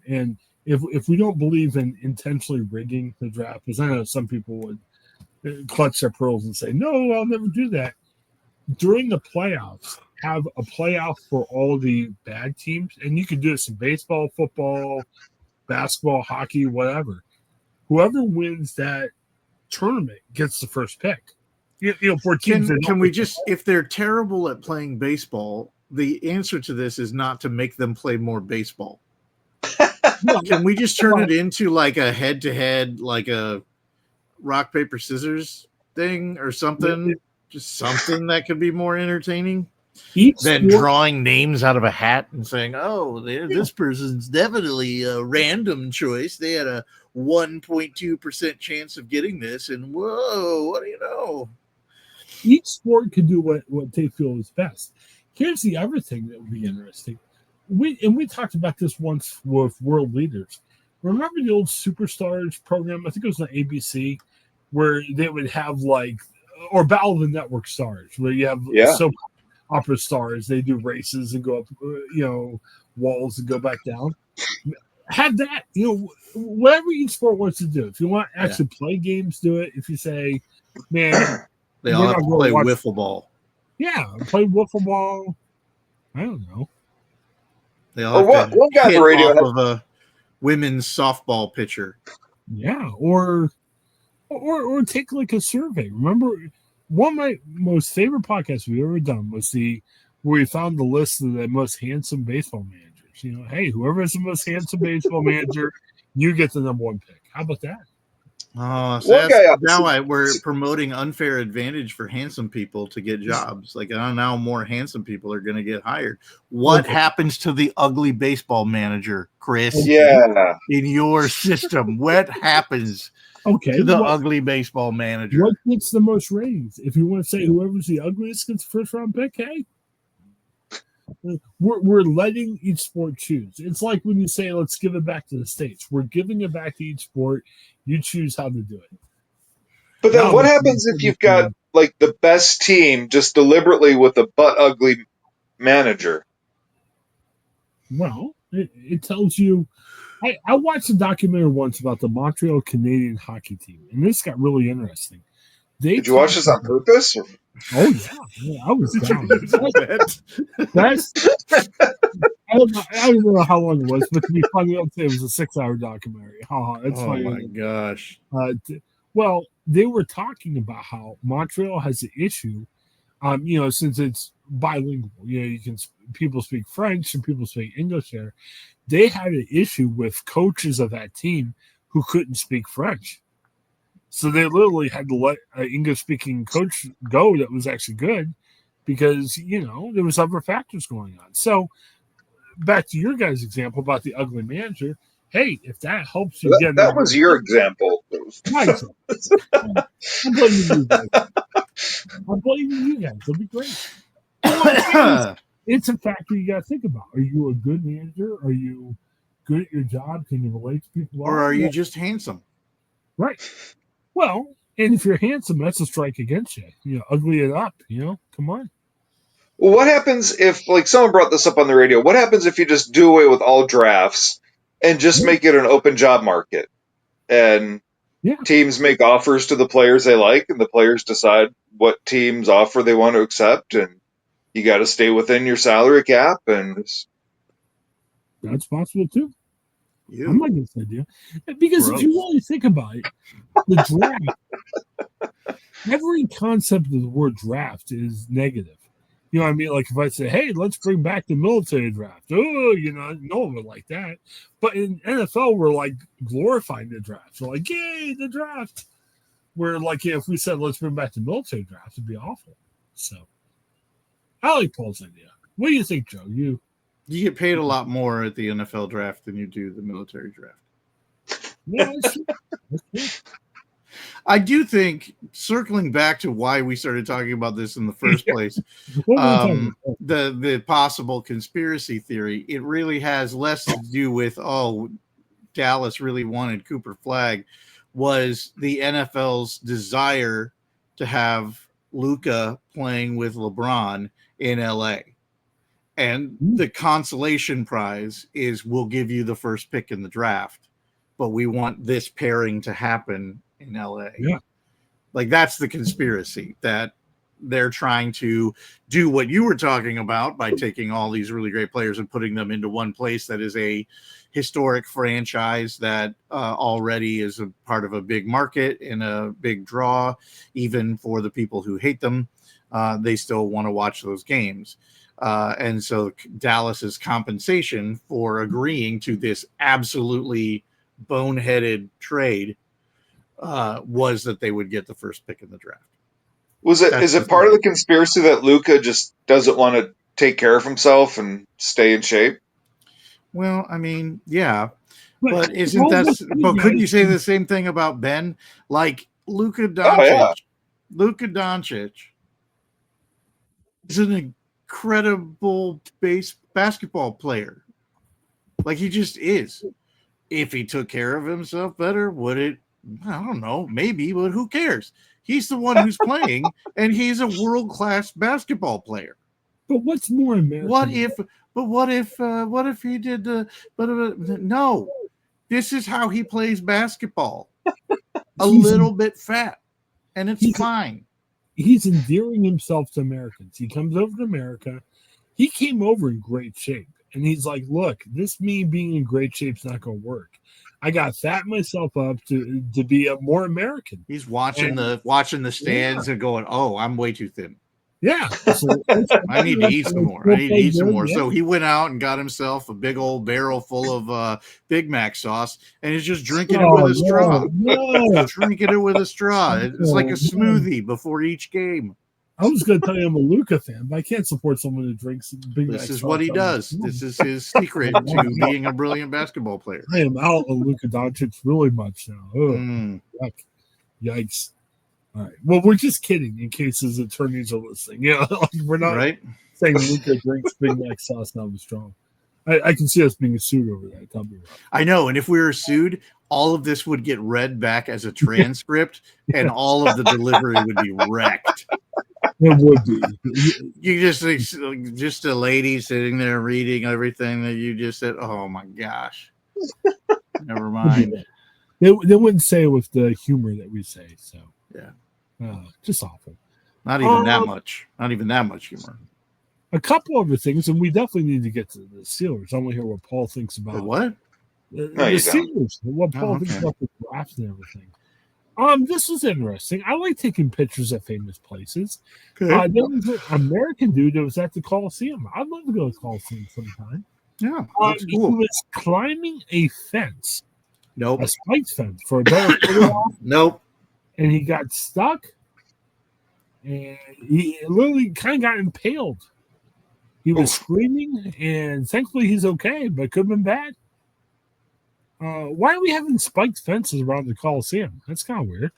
And if we don't believe in intentionally rigging the draft, because I know some people would clutch their pearls and say, no, I'll never do that. During the playoffs, have a playoff for all the bad teams. And you can do this in baseball, football, basketball, hockey, whatever. Whoever wins that tournament gets the first pick. For teams can we just, if they're terrible at playing baseball, the answer to this is not to make them play more baseball. Can we just turn it into like a head-to-head, like a rock, paper, scissors thing or something? Just something that could be more entertaining than drawing names out of a hat and saying, oh, this person's definitely a random choice. They had a 1.2% chance of getting this. And whoa, what do you know? Each sport can do what they feel is best. Here's the other thing that would be interesting. We talked about this once with world leaders. Remember the old Superstars program? I think it was on ABC, where they would have or Battle of the Network Stars, where you have soap opera stars. They do races and go up, walls and go back down. Have that, whatever each sport wants to do. If you want to actually play games, do it. If you say, man, they all have to play wiffle ball. Yeah, play wiffle ball. I don't know. They all have to hit off of a women's softball pitcher. Yeah, or take like a survey. Remember, one of my most favorite podcasts we've ever done was where we found the list of the most handsome baseball managers. Hey, whoever is the most handsome baseball manager, you get the number one pick. How about that? Oh, so now we're promoting unfair advantage for handsome people to get jobs. Like now more handsome people are going to get hired. What happens to the ugly baseball manager, Chris? Yeah. In your system, what happens to the ugly baseball manager? What gets the most ratings? If you want to say whoever's the ugliest gets the first round pick, hey. We're letting each sport choose. It's like when you say, let's give it back to the states. We're giving it back to each sport. You choose how to do it. But then what happens if you've got like the best team just deliberately with a butt ugly manager? Well, it tells you. I watched a documentary once about the Montreal Canadian hockey team, and this got really interesting. Did you watch this on purpose? Oh yeah, I was down. I don't know how long it was, but to be funny, I'd say it was a 6-hour documentary. It's funny. My gosh! Well, they were talking about how Montreal has an issue, since it's bilingual. You can people speak French and people speak English there. They had an issue with coaches of that team who couldn't speak French. So they literally had to let an English-speaking coach go that was actually good because, there was other factors going on. So back to your guys' example about the ugly manager, hey, if that helps you get... That was your example. My example. I'm blaming you guys. It'll be great. It's a factor you got to think about. Are you a good manager? Are you good at your job? Can you relate to people? Or are you just handsome? Right. Well, and if you're handsome, that's a strike against you. Ugly it up, come on. Well, what happens if, like someone brought this up on the radio, what happens if you just do away with all drafts and just make it an open job market? And teams make offers to the players they like, and the players decide what team's offer they want to accept, and you got to stay within your salary cap. And that's possible too. I'm not going to say you, because if you really think about it, the draft, every concept of the word draft is negative. You know what I mean? Like if I say, hey, let's bring back the military draft. Oh, no one would like that. But in NFL, we're like glorifying the draft. We're like, yay, the draft. Where like if we said, let's bring back the military draft, it'd be awful. So I like Paul's idea. What do you think, Joe? You get paid a lot more at the NFL draft than you do the military draft. Yeah, that's true. I do think, circling back to why we started talking about this in the first place, the possible conspiracy theory, it really has less to do with, Dallas really wanted Cooper Flagg, was the NFL's desire to have Luka playing with LeBron in LA. And the consolation prize is we'll give you the first pick in the draft, but we want this pairing to happen in LA. Yeah. Like that's the conspiracy, that they're trying to do what you were talking about by taking all these really great players and putting them into one place that is a historic franchise that already is a part of a big market and a big draw. Even for the people who hate them, they still want to watch those games. And so Dallas's compensation for agreeing to this absolutely boneheaded trade was that they would get the first pick in the draft. Is it part of the conspiracy that Luka just doesn't want to take care of himself and stay in shape? Well, I mean, yeah, but but couldn't you say the same thing about Ben? Like Luka Doncic, Luka Doncic is an incredible basketball player. Like he just is. If he took care of himself better, would it? I don't know, maybe, but who cares? He's the one who's playing, and he's a world-class basketball player. But what's more American? What if he did? No, this is how he plays basketball. A little bit fat, and it's fine. He's endearing himself to Americans. He comes over to America. He came over in great shape, and he's like, "Look, this me being in great shape is not going to work. I got fat myself up to be a more American." He's watching the stands and going, "Oh, I'm way too thin. Yeah, so I need to eat some more. Yeah. So he went out and got himself a big old barrel full of Big Mac sauce, and he's just drinking it with a straw. Drinking it with a straw. It's like a smoothie before each game. I was going to tell you I'm a Luka fan, but I can't support someone who drinks Big Mac sauce. This is what he does. This is his secret to being a brilliant basketball player. I am out on Luka Doncic really much now. Yikes. All right. Well, we're just kidding in case his attorneys are listening. We're not saying Luka drinks Big Mac sauce now strong. I can see us being sued over that. I know. And if we were sued, all of this would get read back as a transcript, and all of the delivery would be wrecked. It would be. You just a lady sitting there reading everything that you just said. Oh my gosh. Never mind. They wouldn't say it with the humor that we say. So yeah, just awful. Not even that much. Not even that much humor. A couple other things, and we definitely need to get to the Steelers. I want to hear what Paul thinks about the what? The Steelers. What Paul thinks about the draft and everything. This was interesting. I like taking pictures at famous places. Okay. There was an American dude that was at the Coliseum. I'd love to go to the Coliseum sometime. Yeah, looks He cool. was climbing a fence, Nope. a spiked fence, for a better photo op, Nope. and he got stuck, and he literally kind of got impaled. He was screaming, and thankfully he's okay, but could have been bad. Why are we having spiked fences around the Coliseum? That's kind of weird.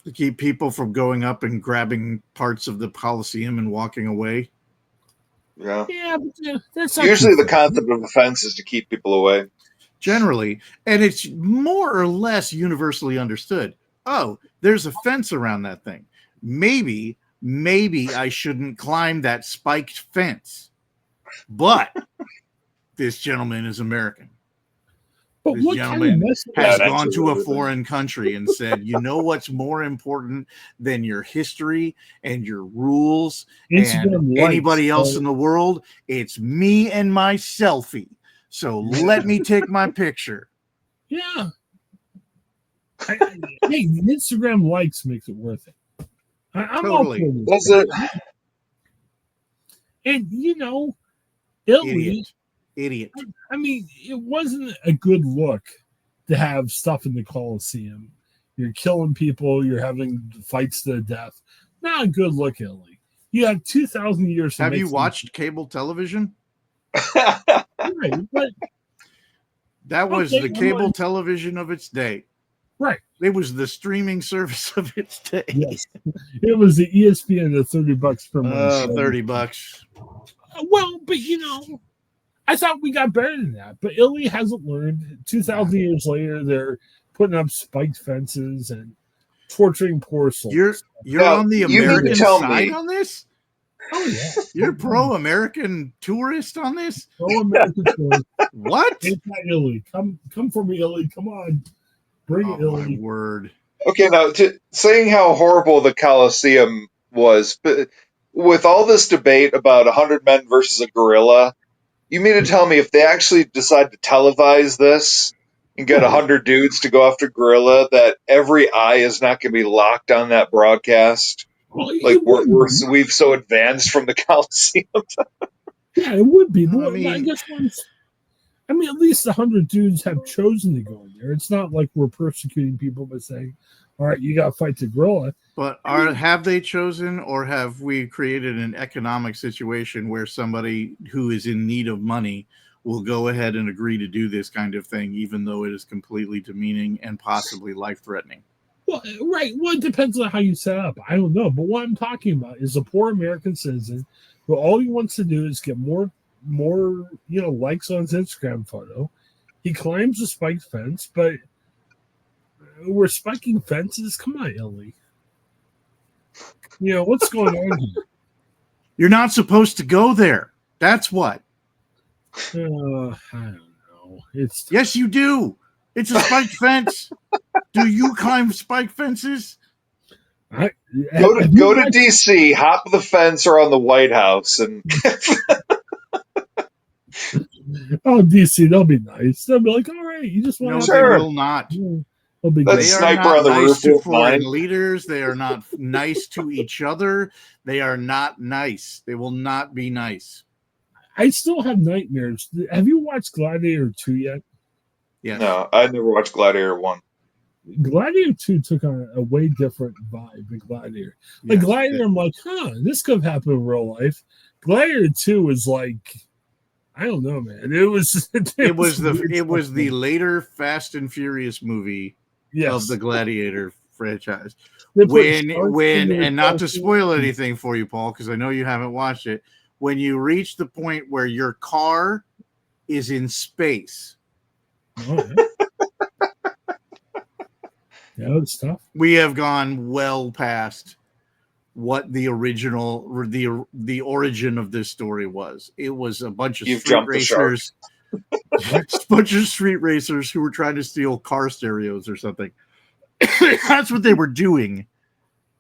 To keep people from going up and grabbing parts of the Coliseum and walking away. Yeah. Yeah, but that's not Usually too the fair. concept of a fence is to keep people away. Generally, and it's more or less universally understood. Oh, there's a fence around that thing. Maybe I shouldn't climb that spiked fence. But this gentleman is American. But This what kind of gentleman mess has Yeah, gone that's to a everything. foreign country and said, you know what's more important than your history and your rules and Instagram anybody likes, else in the world? It's me and my selfie. So let me take my picture. Yeah. Hey, the Instagram likes makes it worth it. I'm all Totally. for this. Does it? And Italy, Idiot. I mean, it wasn't a good look to have stuff in the Coliseum. You're killing people, you're having fights to the death. Not a good look, Italy. You have 2,000 years to Have make you some- watched cable television? Right, but That was Okay, the cable television of its day. right. It was the streaming service of its day. Yes. It was the ESPN, the $30 per month. $30. Well, but I thought we got better than that. But Italy hasn't learned. 2,000 years later, they're putting up spiked fences and torturing poor souls. You're Now, on the you mean to American tell side me- on this? Oh, yeah. You're pro-American tourist on this? Pro American tourist. What? Anti-Italy. Come for me, Italy. Come on. Bring it, Oh, my Italy. word. Okay, now saying how horrible the Colosseum was, but with all this debate about 100 men versus a gorilla, you mean to tell me if they actually decide to televise this and get 100 dudes to go after gorilla, that every eye is not going to be locked on that broadcast? Well, Like it would be. we've so advanced from the Colosseum. Yeah, it would be. Well, But I guess at least 100 dudes have chosen to go in there. It's not like we're persecuting people by saying, all right, you got to fight the gorilla. But have they chosen, or have we created an economic situation where somebody who is in need of money will go ahead and agree to do this kind of thing, even though it is completely demeaning and possibly life-threatening? Well, right. Well, it depends on how you set up. I don't know. But what I'm talking about is a poor American citizen who all he wants to do is get more likes on his Instagram photo. He climbs a spiked fence, but we're spiking fences. Come on, Ellie. What's going on here? You're not supposed to go there. That's what. I don't know. Yes, you do. It's a spiked fence. Do you climb spike fences? Go to DC, hop the fence around the White House, and oh, DC, they'll be nice. They'll be like, all right, you just want No, to. they Sure. will not. Be That They sniper are not on the nice roof to won't foreign mind. leaders. They are not nice to each other. They are not nice. They will not be nice. I still have nightmares. Have you watched Gladiator 2 yet? Yes. No, I never watched Gladiator 1. Gladiator 2 took on a way different vibe than Gladiator. Like Yes, Gladiator, I'm like, this could have happened in real life. Gladiator 2 was like, I don't know, man. It was the later Fast and Furious movie of the Gladiator franchise. And not to spoil anything for you, Paul, because I know you haven't watched it. When you reach the point where your car is in space. Oh, yeah. Yeah, it's tough. We have gone well past what the original, the origin of this story was. It was a bunch of street racers, a bunch of street racers who were trying to steal car stereos or something. That's what they were doing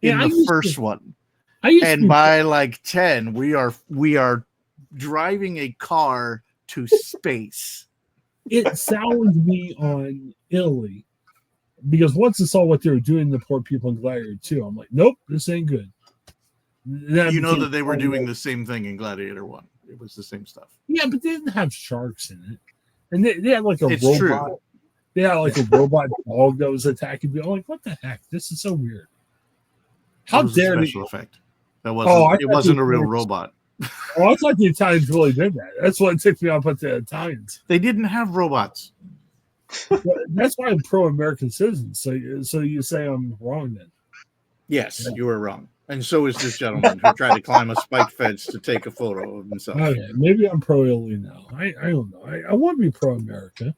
in the first one. And by like 10, we are driving a car to space. It sounds me on Italy because once I saw what they were doing to poor people in Gladiator 2, I'm like, nope, this ain't good. You know that they were doing the same thing in Gladiator 1. It was the same stuff. Yeah, but they didn't have sharks in it. And they had like a It's robot. true. They had like a robot dog that was attacking people. I'm like, what the heck? This is so weird. How dare they? Special effect. That wasn't. It wasn't a real robot. Oh, I thought the Italians really did that. That's what ticked me off at the Italians. They didn't have robots. That's why I'm pro-American citizens. So you say I'm wrong then? Yes, you were wrong. And so is this gentleman who tried to climb a spiked fence to take a photo of himself. Okay, maybe I'm pro-Italy now. I don't know. I want to be pro-America.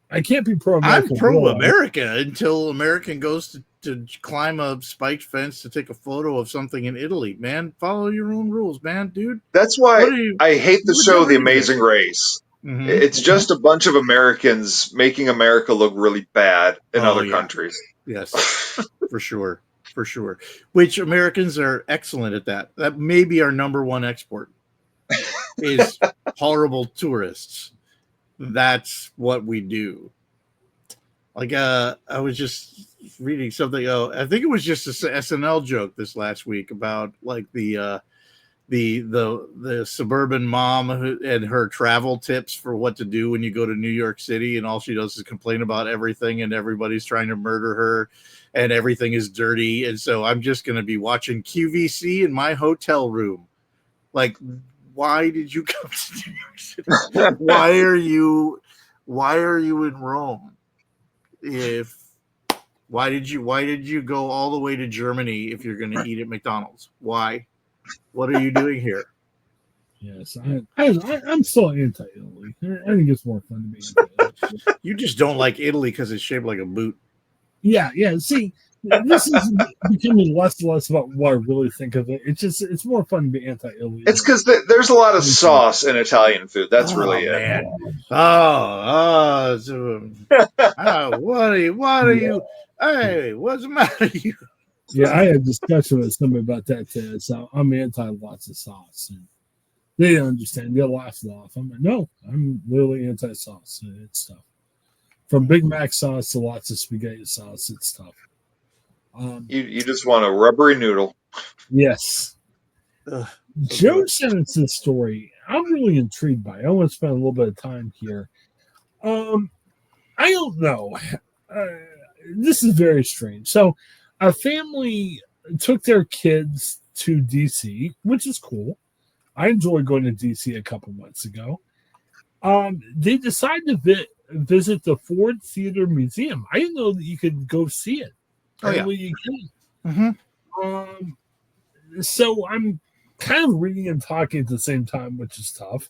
I can't be pro-America. I'm pro-America until American goes to climb a spiked fence to take a photo of something in Italy. Man, follow your own rules, man, dude. That's why I hate the show The Amazing Race. Mm-hmm. It's just a bunch of Americans making America look really bad in other countries. Yes, for sure. For sure. Which Americans are excellent at that. That may be our number one export is horrible tourists. That's what we do. Like, I was just reading something. I think it was just a SNL joke this last week about like the suburban mom and her travel tips for what to do when you go to New York City, and all she does is complain about everything, and everybody's trying to murder her, and everything is dirty. And so I'm just going to be watching QVC in my hotel room. Like, why did you come to New York City? Why are you in Rome? Why did you go all the way to Germany if you're going to eat at McDonald's? Why? What are you doing here? Yes, I'm still anti-Italy. I think it's more fun to be anti-Italy. You just don't like Italy because it's shaped like a boot. Yeah. See, this is becoming less and less about what I really think of it. It's more fun to be anti-Italy. It's because there's a lot of sauce in Italian food. That's really it. Man. What are you? Hey, what's the matter with you? Yeah, I had a discussion with somebody about that today. So I'm anti lots of sauce. And they didn't understand. They laughed it off. I'm like, no, I'm literally anti sauce. It's tough. From Big Mac sauce to lots of spaghetti sauce, it's tough. You just want a rubbery noodle. Yes. Joe sent us this story. I'm really intrigued by it. I want to spend a little bit of time here. I don't know. This is very strange. So, a family took their kids to DC, which is cool. I enjoyed going to DC a couple months ago. They decided to visit the Ford Theater Museum. I didn't know that you could go see it. Oh, you can. Mm-hmm. So I'm kind of reading and talking at the same time, which is tough.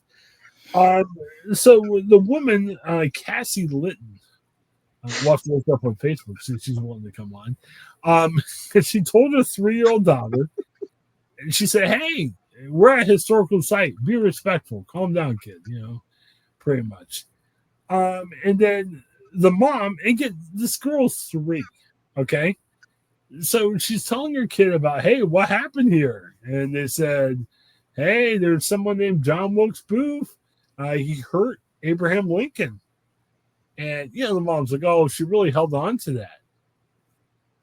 So the woman, Cassie Litton, we'll have to look up on Facebook since she's wanting to come on. She told her 3-year-old daughter, and she said, "Hey, we're at a historical site. Be respectful. Calm down, kid." Pretty much. And then the mom, and this girl's 3, okay? So she's telling her kid about, hey, what happened here? And they said, hey, there's someone named John Wilkes Booth. He hurt Abraham Lincoln. And, the mom's like, oh, she really held on to that.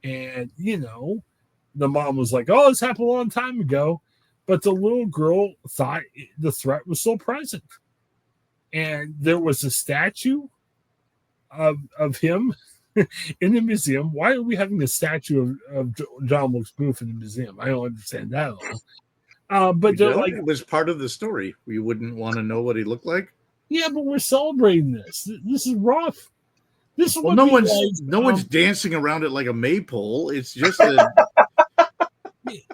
And, the mom was like, oh, this happened a long time ago. But the little girl thought the threat was still present. And there was a statue of him in the museum. Why are we having a statue of John Wilkes Booth in the museum? I don't understand that at all. But it was part of the story. We wouldn't want to know what he looked like. Yeah, but we're celebrating this. This is rough. No one's dancing around it like a maypole. It's just it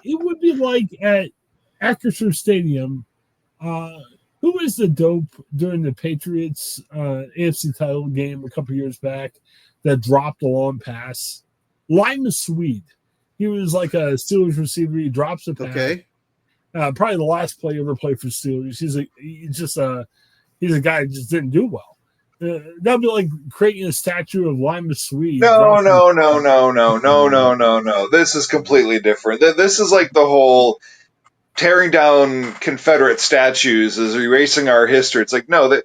would be like at Acrisure Stadium. Who was the dope during the Patriots AFC title game a couple years back that dropped a long pass? Lima Swede. He was like a Steelers receiver. He drops a pass. Okay. Probably the last play ever played for Steelers. He's a guy who just didn't do well. That'd be like creating a statue of Lima Swede. No. This is completely different. This is like the whole tearing down Confederate statues is erasing our history. It's like, no,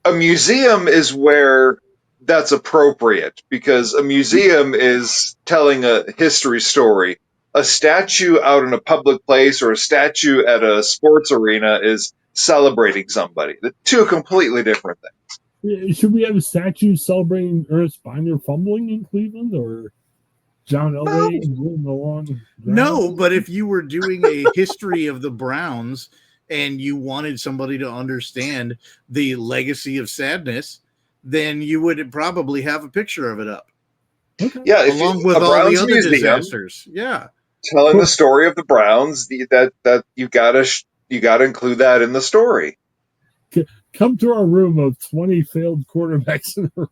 a museum is where that's appropriate, because a museum is telling a history story. A statue out in a public place or a statue at a sports arena is celebrating somebody. The two completely different things. Should we have a statue celebrating Ernest Biner fumbling in Cleveland, or John Elway moving along? No, but if you were doing a history of the Browns and you wanted somebody to understand the legacy of sadness, then you would probably have a picture of it up. Okay. Yeah, along with all the other disasters. Yeah, telling the story of the Browns, that you gotta include that in the story. Come to our room of 20 failed quarterbacks in a row.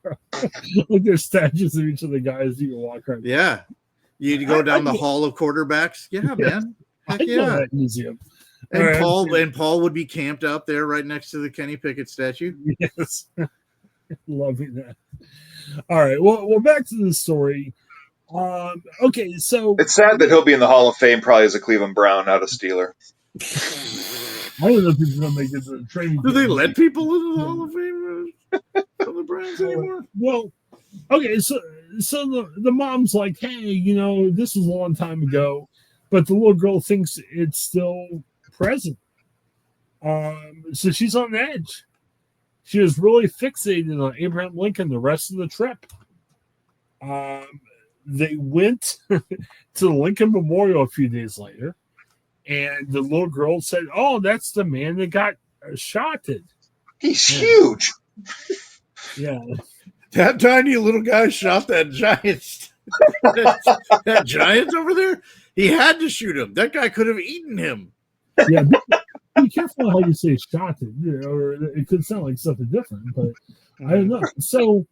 Look, there's statues of each of the guys you can walk around. Yeah. You go down the hall of quarterbacks. Yeah, man. Heck yeah. That museum. And Paul would be camped out there right next to the Kenny Pickett statue. Yes. Loving that. All right. Well, back to the story. Okay, so it's sad that he'll be in the Hall of Fame probably as a Cleveland Brown, not a Steeler. I don't know if he's going to make it to the training. Do they let people into the Hall of Fame for the Browns anymore? Well, okay, so the mom's like, hey, this was a long time ago, but the little girl thinks it's still present. So she's on edge. She was really fixated on Abraham Lincoln the rest of the trip. They went to the Lincoln Memorial a few days later, and the little girl said, oh, that's the man that got shotted. He's huge. Yeah. That tiny little guy shot that giant. that giant over there? He had to shoot him. That guy could have eaten him. Yeah. Be careful how you say shotted, or it could sound like something different, but I don't know. So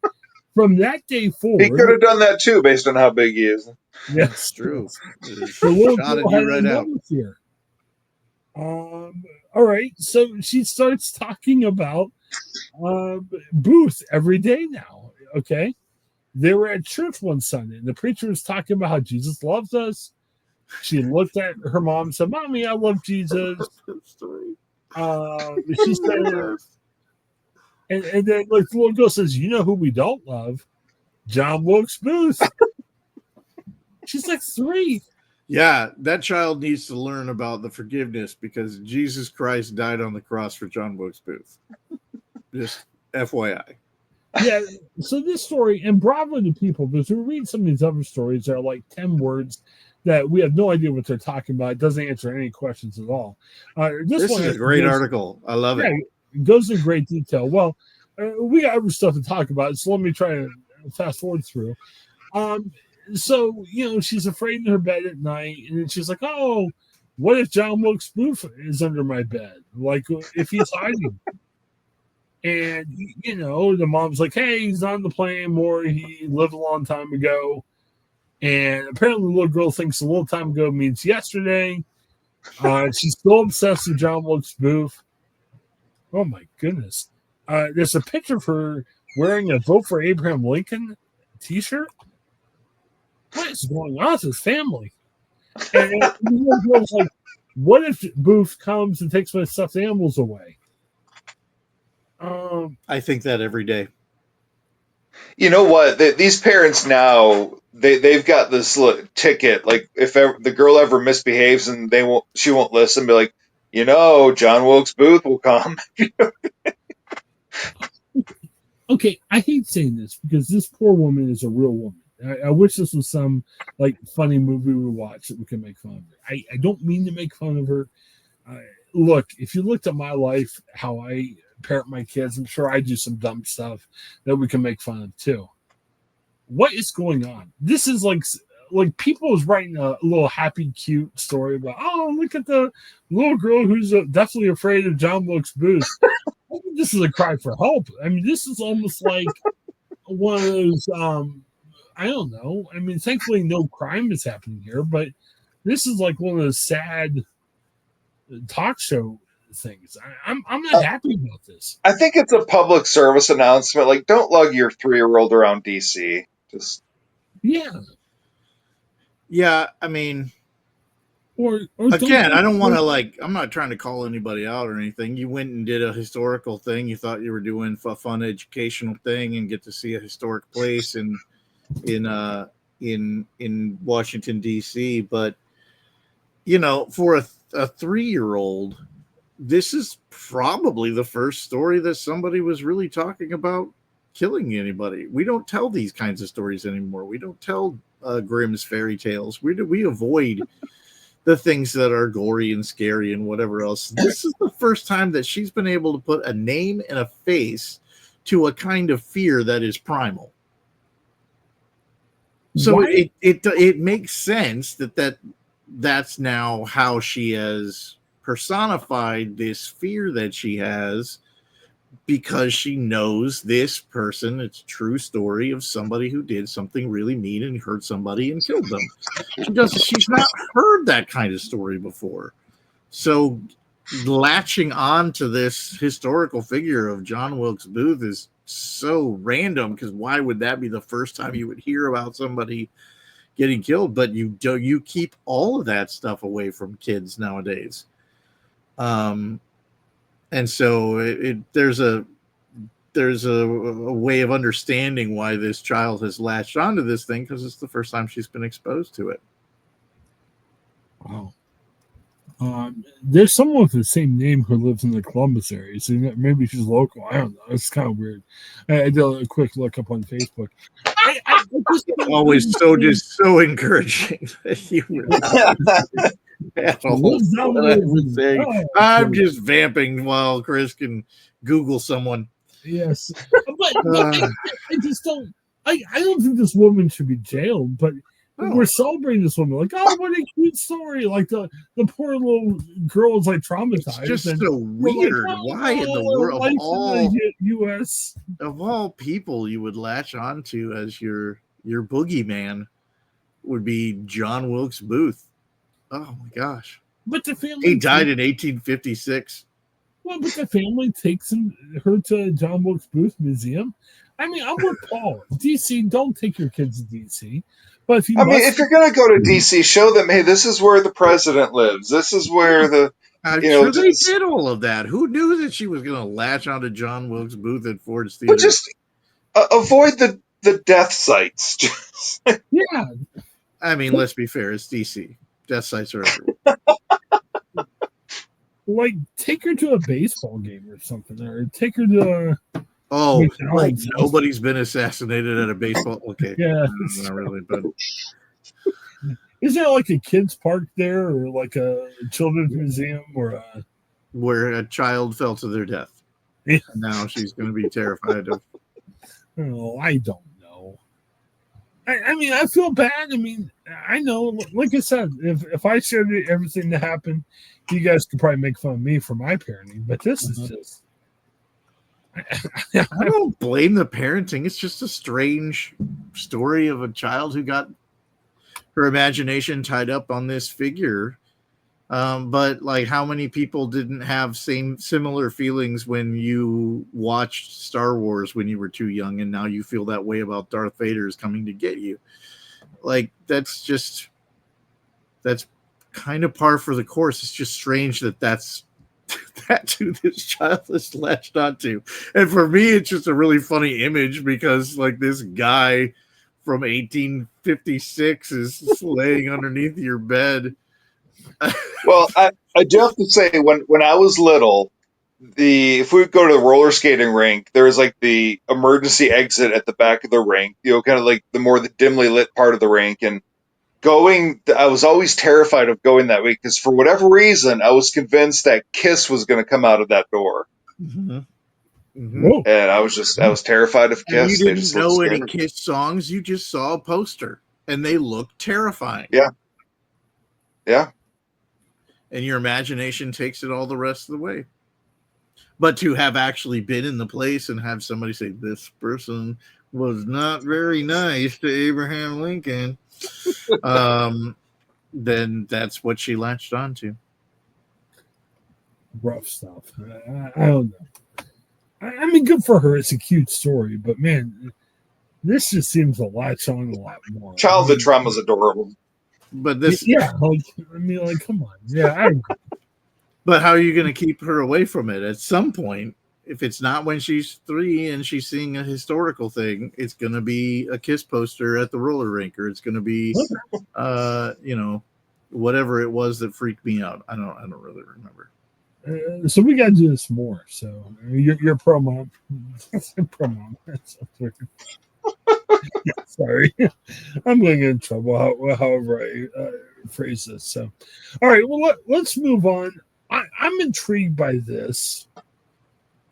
from that day forward, he could have done that too, based on how big he is. Yes, true. The little girl had right out here. All right, so she starts talking about Booth every day now. Okay, they were at church one Sunday, and the preacher was talking about how Jesus loves us. She looked at her mom and said, "Mommy, I love Jesus." She said, and then like the little girl says, "You know who we don't love? John Wilkes Booth." She's like 3. Yeah, that child needs to learn about the forgiveness because Jesus Christ died on the cross for John Wilkes Booth. Just FYI. Yeah, so this story, and bravo to people, because we read some of these other stories that are like 10 words that we have no idea what they're talking about. It doesn't answer any questions at all. This is a great article. I love it. It goes in great detail. Well, we got other stuff to talk about, so let me try to fast forward through. So, she's afraid in her bed at night, and then she's like, oh, what if John Wilkes Booth is under my bed? Like, if he's hiding. And, the mom's like, hey, he's not on the plane anymore. He lived a long time ago. And apparently the little girl thinks a little time ago means yesterday. She's still obsessed with John Wilkes Booth. Oh, my goodness. There's a picture of her wearing a Vote for Abraham Lincoln t-shirt. What is going on with his family? And the little girl's like, what if Booth comes and takes my stuffed animals away? I think that every day. You know what? These parents now, they've got this ticket. Like, if the girl ever misbehaves and she won't listen, be like, John Wilkes Booth will come. Okay, I hate saying this because this poor woman is a real woman. I wish this was some like funny movie we watch that we can make fun of her. I don't mean to make fun of her. Look, if you looked at my life, how I parent my kids, I'm sure I do some dumb stuff that we can make fun of too. What is going on? This is like people was writing a little happy, cute story about, oh, look at the little girl who's definitely afraid of John Wilkes Booth. I think this is a cry for help. I mean, this is almost like one of those, I don't know. I mean, thankfully no crime is happening here, but this is like one of those sad talk show things. I'm not happy about this. I think it's a public service announcement. Like, don't lug your 3-year-old around DC. Just yeah. I mean, Or again, I don't want to I'm not trying to call anybody out or anything. You went and did a historical thing. You thought you were doing a fun educational thing and get to see a historic place in Washington D.C. But for a 3-year-old, this is probably the first story that somebody was really talking about killing anybody. We don't tell these kinds of stories anymore. We don't tell Grimm's fairy tales. We avoid the things that are gory and scary and whatever else. This is the first time that she's been able to put a name and a face to a kind of fear that is primal. So it makes sense that's now how she has personified this fear that she has, because she knows this person. It's a true story of somebody who did something really mean and hurt somebody and killed them. She's not heard that kind of story before. So latching on to this historical figure of John Wilkes Booth is so random, because why would that be the first time you would hear about somebody getting killed? But you keep all of that stuff away from kids nowadays. And so there's a way of understanding why this child has latched onto this thing, because it's the first time she's been exposed to it. Wow. There's someone with the same name who lives in the Columbus area, so maybe she's local. I don't know. It's kind of weird. I did a quick look up on Facebook. I just always so encouraging that you I'm just vamping while Chris can Google someone. Yes, but I just don't. I don't think this woman should be jailed. But we're celebrating this woman, like, oh, what a cute story! Like the poor little girl is like traumatized. It's just so weird. Like, why in the world of all U.S. of all people you would latch onto as your boogeyman would be John Wilkes Booth? Oh my gosh! But the family, he died in 1856. Well, but the family takes her to John Wilkes Booth Museum. I mean, I'm with Paul. DC, don't take your kids to DC. But if you're going to go to DC, show them, hey, this is where the president lives. This is where the I'm sure they did all of that. Who knew that she was going to latch onto John Wilkes Booth at Ford's Theater? But just avoid the death sites. Yeah. I mean, let's be fair. It's DC. Death sites are everywhere. Like, take her to a baseball game or something, or take her to. Like nobody's been assassinated at a baseball. Okay, yeah, not really, but is there like a kids park there, or like a children's museum, or where a child fell to their death? Yeah. Now she's going to be terrified of. Oh, I don't know. I mean, I feel bad. I mean, I know, like I said, if I shared everything that happened, you guys could probably make fun of me for my parenting, but this is just. I don't blame the parenting. It's just a strange story of a child who got her imagination tied up on this figure. But like, how many people didn't have similar feelings when you watched Star Wars when you were too young, and now you feel that way about Darth Vader is coming to get you? Like, that's kind of par for the course. It's just strange that's who this child is latched onto. And for me, it's just a really funny image, because like this guy from 1856 is laying underneath your bed. Well, I do have to say, when I was little, if we go to the roller skating rink, there was like the emergency exit at the back of the rink, kind of like the dimly lit part of the rink. And I was always terrified of going that way, because for whatever reason, I was convinced that Kiss was going to come out of that door. Mm-hmm. Mm-hmm. And I was terrified of Kiss. And you didn't know any Kiss songs. You just saw a poster, and they looked terrifying. Yeah. Yeah. And your imagination takes it all the rest of the way. But to have actually been in the place and have somebody say, this person was not very nice to Abraham Lincoln, then that's what she latched onto. Rough stuff. I don't know. I mean, good for her. It's a cute story, but man, this just seems to latch on a lot more. Childhood trauma is adorable. But this, yeah, like, I mean, like, come on, yeah, I agree. but how are you going to keep her away from it? At some point, if it's not when she's 3 and she's seeing a historical thing, it's going to be a Kiss poster at the roller rink, or it's going to be, whatever it was that freaked me out. I don't really remember. So we got to do this more. So you're pro mom. Pro mom. That's so weird. Sorry, I'm going to get in trouble. However I phrase this. So, all right. Well, let's move on. I'm intrigued by this.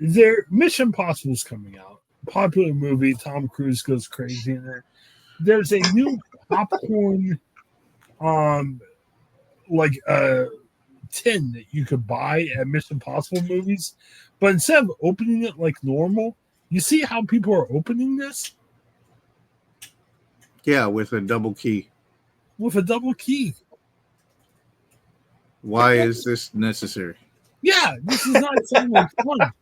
Mission Impossible is coming out. Popular movie. Tom Cruise goes crazy in it. There's a new popcorn, like tin that you could buy at Mission Impossible movies, but instead of opening it like normal, you see how people are opening this? Yeah, with a double key. With a double key. Why is this necessary? Yeah, this is not something that's fun.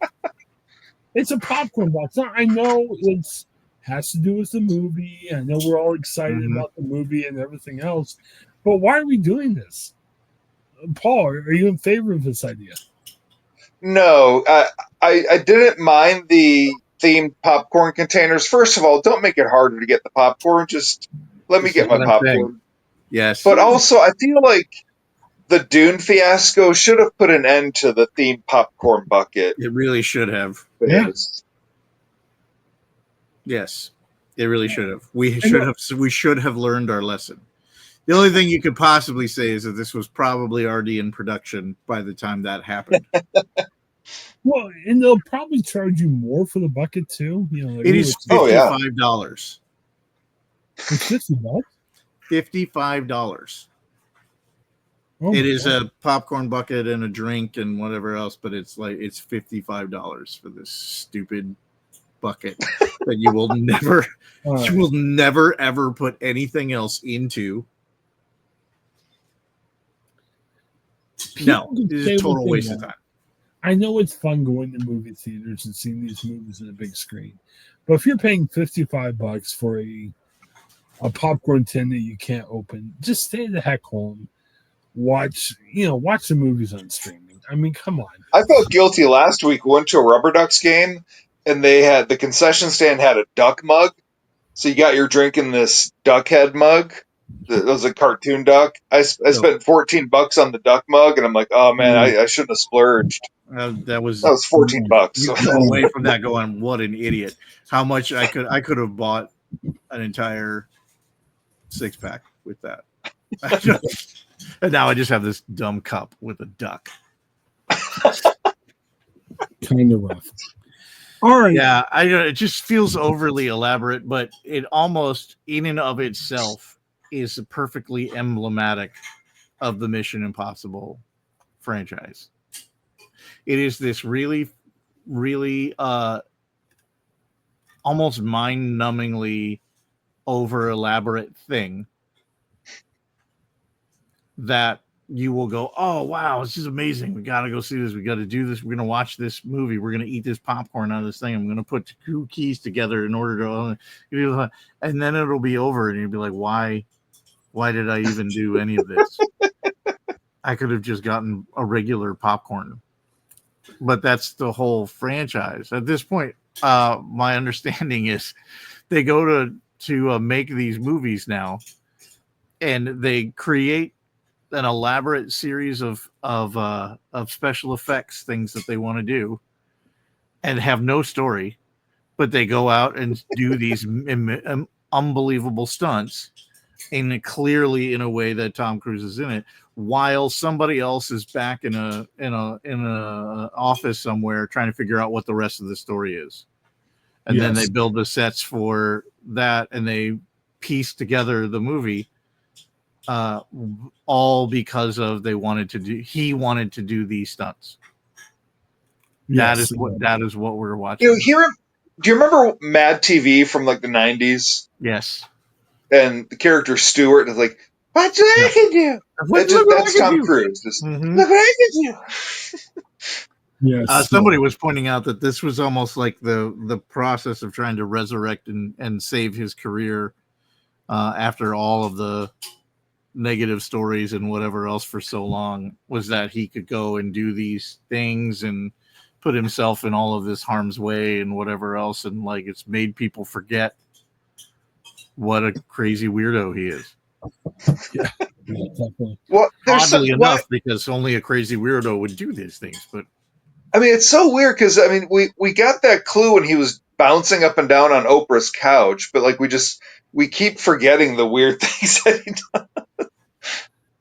It's a popcorn box. Now, I know it's has to do with the movie. I know we're all excited about the movie and everything else, but why are we doing this? Paul, are you in favor of this idea? No, I didn't mind the themed popcorn containers. First of all, don't make it harder to get the popcorn. Just let me get my popcorn. Yes. But also, I feel like the Dune fiasco should have put an end to the themed popcorn bucket. It really should have. Phase. Yes, it really should have. We should have learned our lesson. The only thing you could possibly say is that this was probably already in production by the time that happened. Well, and they'll probably charge you more for the bucket too. Like, it is $55. It's $50. $55. It is a popcorn bucket and a drink and whatever else, but it's $55 for this stupid bucket that you will never ever put anything else into. No, it is a total waste of time. I know it's fun going to movie theaters and seeing these movies on a big screen, but if you're paying $55 for a popcorn tin that you can't open, just stay the heck home. Watch the movies on streaming. I mean, come on. I felt guilty last week. We went to a Rubber Ducks game, and the concession stand had a duck mug. So you got your drink in this duck head mug. That was a cartoon duck. I spent $14 on the duck mug, and I'm like, oh man, I shouldn't have splurged. That was $14. You go away from that going, what an idiot! How much I could have bought an entire 6-pack with that. And now I just have this dumb cup with a duck. Kind of rough. All right. Yeah, it just feels overly elaborate, but it almost, in and of itself, is perfectly emblematic of the Mission Impossible franchise. It is this really, really almost mind-numbingly over-elaborate thing that you will go, oh, wow, this is amazing. We got to go see this. We got to do this. We're going to watch this movie. We're going to eat this popcorn out of this thing. I'm going to put 2 keys together in order to, and then it'll be over. And you'll be like, why did I even do any of this? I could have just gotten a regular popcorn. But that's the whole franchise. At this point, my understanding is they go to make these movies now, and they create an elaborate series of special effects things that they want to do, and have no story, but they go out and do these unbelievable stunts, and clearly in a way that Tom Cruise is in it, while somebody else is back in a office somewhere trying to figure out what the rest of the story is, and then they build the sets for that, and they piece together the movie. All because of he wanted to do these stunts. Yes. That is what we're watching. Do you remember Mad TV from like the 90s? Yes. And the character Stewart is like, what I can do? That's Tom Cruise. Look what I can do. Yes. Somebody was pointing out that this was almost like the process of trying to resurrect and save his career after all of the negative stories and whatever else for so long was that he could go and do these things and put himself in all of this harm's way and whatever else, and like it's made people forget what a crazy weirdo he is. Yeah, definitely. Well, Oddly enough, because only a crazy weirdo would do these things. But I mean, it's so weird because I mean, we got that clue when he was bouncing up and down on Oprah's couch, but like we keep forgetting the weird things that he does.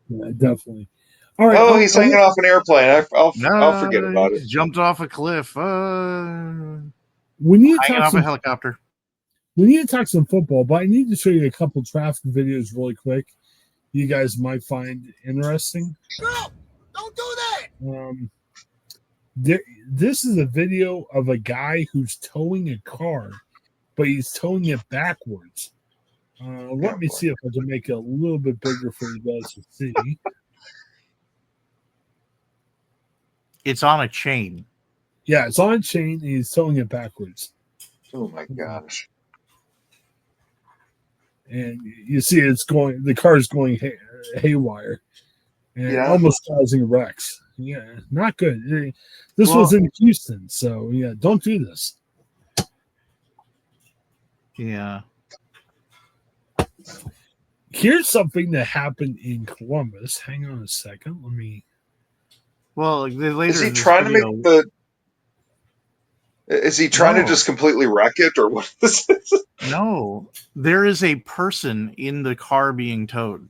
Yeah, definitely. All right. Oh, he's hanging off an airplane. I'll forget about it. Jumped off a cliff. We need to hanging talk off a helicopter. We need to talk some football, but I need to show you a couple traffic videos really quick. You guys might find interesting. Girl, don't do that. This is a video of a guy who's towing a car, but he's towing it backwards. Let me see if I can make it a little bit bigger for you guys to see. It's on a chain. Yeah, it's on a chain, and he's towing it backwards. Oh my gosh. And you see the car's going haywire and almost causing wrecks. Yeah, not good. This was in Houston, so yeah, don't do this. Yeah. Here's something that happened in Columbus. Hang on a second. Let me. Well, later is he trying to make the? Is he trying to just completely wreck it, or what is this? No, there is a person in the car being towed.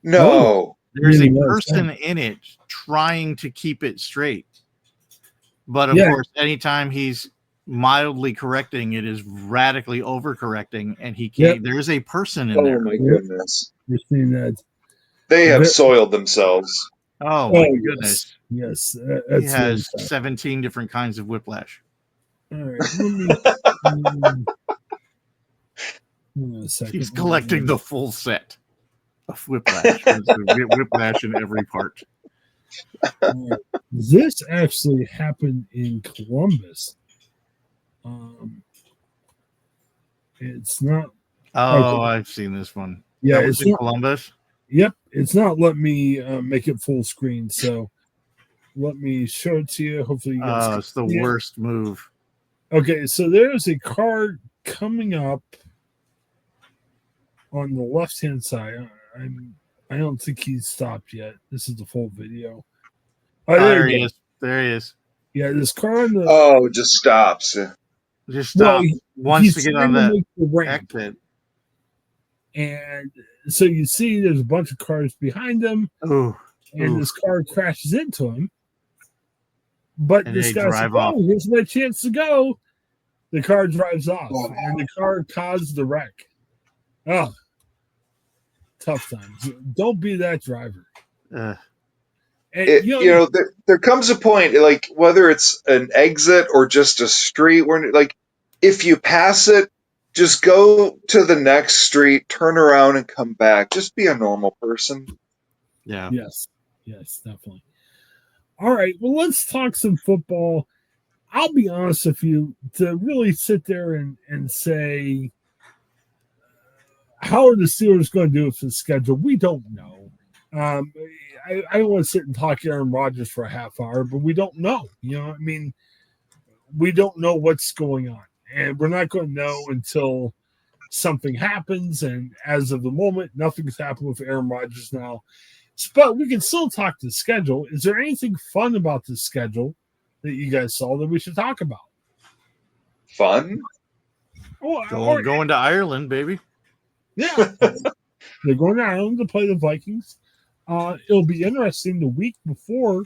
No, there's a person in it trying to keep it straight. But of course, anytime he's mildly correcting, it is radically overcorrecting, and he can't. There's a person in there. Oh my goodness! You're seeing that? They have soiled themselves. Oh my goodness! Yes, he has 17 different kinds of whiplash. All right, He's collecting the full set of whiplash. Whiplash in every part. This actually happened in Columbus. It's not. Oh, okay. I've seen this one. Yeah, it's in Columbus. Yep, it's not. Let me make it full screen. So let me show it to you. Hopefully, you guys can it's the worst move. Okay, so there's a car coming up on the left-hand side. I don't think he's stopped yet. This is the full video. There he is. There he is. Yeah, this car on the it just stops. Just stop. Wants to get on that exit. And so you see there's a bunch of cars behind him. And this car crashes into him. But this guy's like, oh, here's my chance to go. The car drives off, and the car caused the wreck. Oh, tough times. Don't be that driver. And, there comes a point, like whether it's an exit or just a street, where like if you pass it, just go to the next street, turn around, and come back. Just be a normal person. Yeah. Yes, definitely. All right, well, let's talk some football. I'll be honest with you, to really sit there and say, how are the Steelers going to do with the schedule? We don't know. I don't want to sit and talk Aaron Rodgers for a half hour, but we don't know. You know, I mean, we don't know what's going on. And we're not going to know until something happens. And as of the moment, nothing's happened with Aaron Rodgers now. But we can still talk the schedule. Is there anything fun about the schedule that you guys saw that we should talk about? Fun? Going to Ireland, baby. Yeah. They're going to Ireland to play the Vikings. It'll be interesting the week before.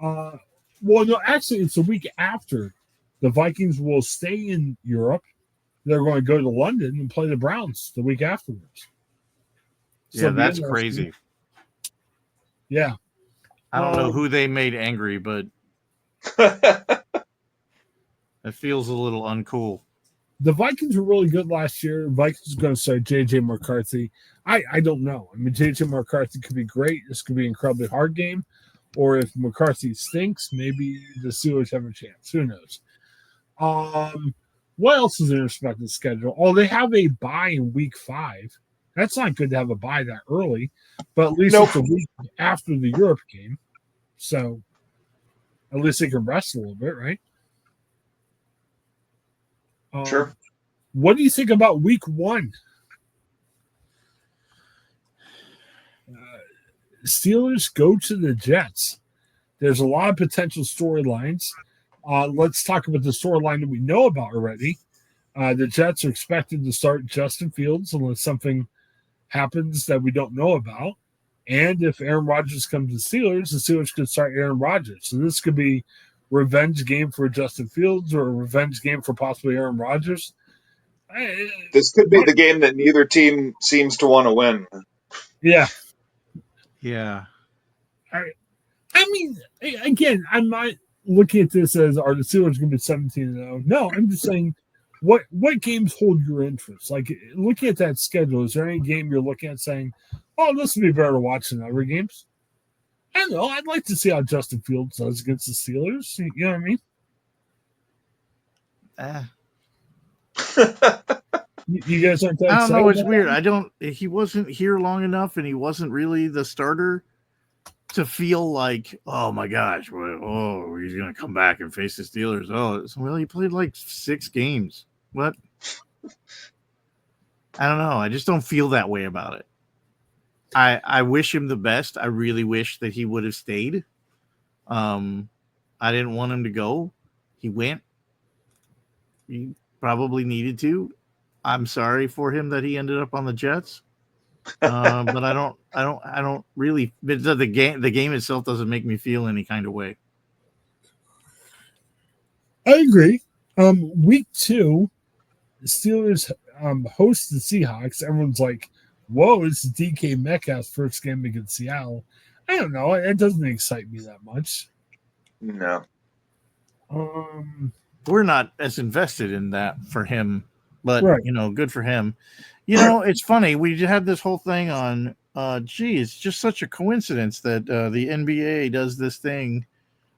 It's the week after. The Vikings will stay in Europe. They're going to go to London and play the Browns the week afterwards. So that's crazy. Yeah. I don't know who they made angry, but it feels a little uncool. The Vikings were really good last year. Vikings are going to start J.J. McCarthy. I don't know. I mean, J.J. McCarthy could be great. This could be an incredibly hard game. Or if McCarthy stinks, maybe the Steelers have a chance. Who knows? What else is in their respective schedule? Oh, they have a bye in week 5. That's not good to have a bye that early, but at least Nope. it's a week after the Europe game. So at least they can rest a little bit, right? Sure. What do you think about week 1? Steelers go to the Jets. There's a lot of potential storylines. Let's talk about the storyline that we know about already. The Jets are expected to start Justin Fields unless something happens that we don't know about. And if Aaron Rodgers comes to the Steelers could start Aaron Rodgers. So this could be revenge game for Justin Fields or a revenge game for possibly Aaron Rodgers. This could be the game that neither team seems to want to win. Yeah. Yeah. I mean, again, I'm not looking at this as are the Steelers going to be 17-0. No, I'm just saying what games hold your interest? Like looking at that schedule, is there any game you're looking at saying, oh, this would be better to watch than other games? I don't know. I'd like to see how Justin Fields does against the Steelers. You know what I mean? You guys aren't that I don't know. It's excited? weird. He wasn't here long enough, and he wasn't really the starter to feel like, oh my gosh, he's going to come back and face the Steelers. Well, he played like 6 games. What? I don't know. I just don't feel that way about it. I wish him the best. I really wish that he would have stayed. I didn't want him to go. He went. He probably needed to. I'm sorry for him that he ended up on the Jets. But I don't really. The game itself doesn't make me feel any kind of way. I agree. Week 2, the Steelers host the Seahawks. Everyone's like, whoa, it's DK Metcalf's first game against Seattle. I don't know. It doesn't excite me that much. No. We're not as invested in that for him, but right. Good for him. It's funny. We had this whole thing on, it's just such a coincidence that the NBA does this thing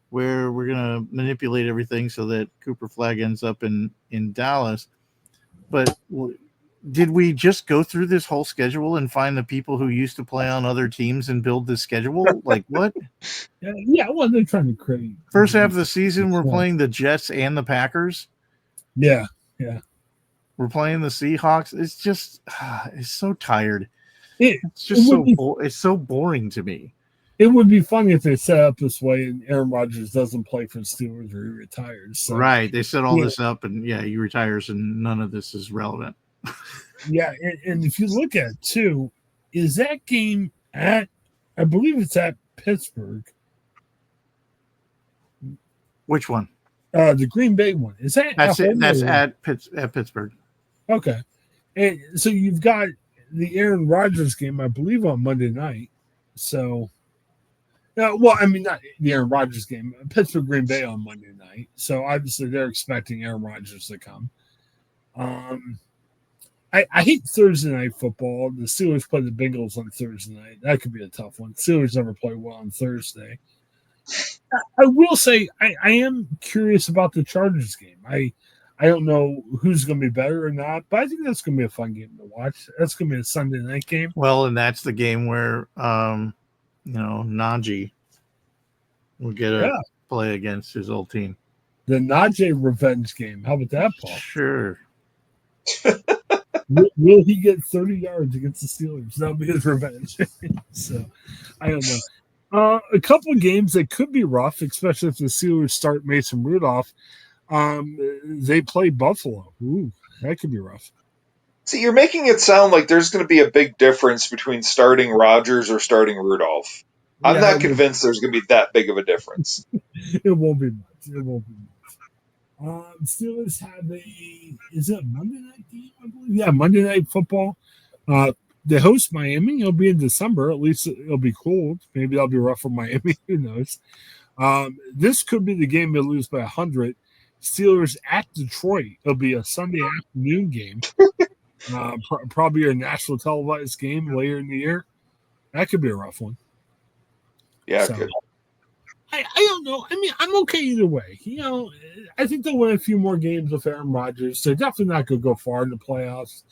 where we're going to manipulate everything so that Cooper Flagg ends up in Dallas. But did we just go through this whole schedule and find the people who used to play on other teams and build this schedule? Like what? Yeah, well, they're trying to create. First half of the season, we're playing the Jets and the Packers. Yeah. We're playing the Seahawks. It's just, it's so tired. It's so boring to me. It would be funny if they set up this way and Aaron Rodgers doesn't play for the Steelers or he retires. So, right. They set all this up and he retires and none of this is relevant. Yeah. And if you look at it too, is that game I believe it's at Pittsburgh. Which one? The Green Bay one. Is that that's at Pittsburgh. Okay. And so you've got the Aaron Rodgers game, I believe, on Monday night. So, not the Aaron Rodgers game, Pittsburgh Green Bay on Monday night. So obviously they're expecting Aaron Rodgers to come. I hate Thursday night football. The Steelers play the Bengals on Thursday night. That could be a tough one. Steelers never play well on Thursday. I will say I am curious about the Chargers game. I don't know who's going to be better or not, but I think that's going to be a fun game to watch. That's going to be a Sunday night game. Well, and that's the game where, Najee will get a play against his old team. The Najee revenge game. How about that, Paul? Sure. Will he get 30 yards against the Steelers? That'll be his revenge. So, I don't know. A couple of games that could be rough, especially if the Steelers start Mason Rudolph. They play Buffalo. Ooh, that could be rough. See, you're making it sound like there's going to be a big difference between starting Rodgers or starting Rudolph. I'm not convinced there's going to be that big of a difference. It won't be much. Steelers have is it a Monday night game, I believe? Yeah, Monday Night Football. They host Miami. It'll be in December. At least it'll be cold. Maybe that'll be rough for Miami. Who knows? This could be the game they lose by 100. Steelers at Detroit. It'll be a Sunday afternoon game. Probably a national televised game later in the year. That could be a rough one. Yeah, so, it I don't know. I mean, I'm okay either way. You know, I think they'll win a few more games with Aaron Rodgers. They're definitely not going to go far in the playoffs.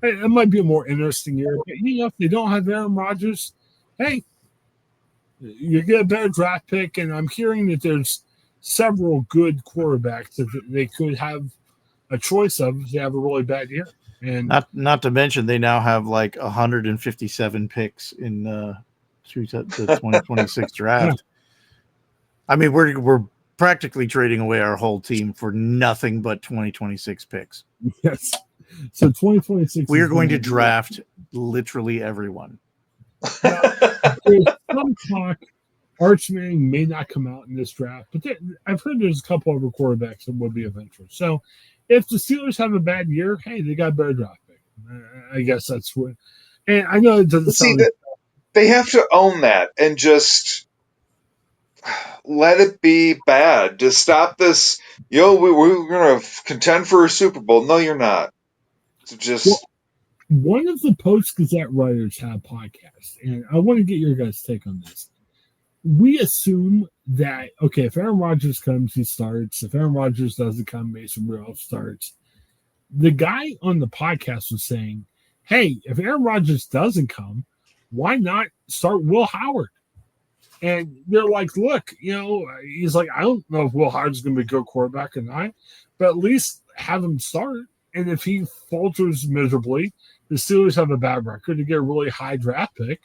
It might be a more interesting year. But, you know, if they don't have Aaron Rodgers, hey, you get a better draft pick. And I'm hearing that there's several good quarterbacks that they could have a choice of if they have a really bad year. And not to mention they now have like 157 picks in the 2026 draft. Yeah. I mean, we're practically trading away our whole team for nothing but 2026 picks. Yes. So 2026. We are going to draft literally everyone. Now, there's some talk Arch Manning may not come out in this draft, but I've heard there's a couple other quarterbacks that would be of interest. So if the Steelers have a bad year, hey, they got a better draft pick. I guess that's what. And I know it doesn't sound. They have to own that and just let it be bad. Just stop this. We're going to contend for a Super Bowl. No, you're not. So just. One of the Post-Gazette writers had a podcast, and I want to get your guys' take on this. We assume that, okay, if Aaron Rodgers comes, he starts. If Aaron Rodgers doesn't come, Mason Rudolph starts. The guy on the podcast was saying, hey, if Aaron Rodgers doesn't come, why not start Will Howard? And they're like, look, you know, he's like, I don't know if Will Howard's going to be a good quarterback or not, but at least have him start. And if he falters miserably, the Steelers have a bad record to get a really high draft pick.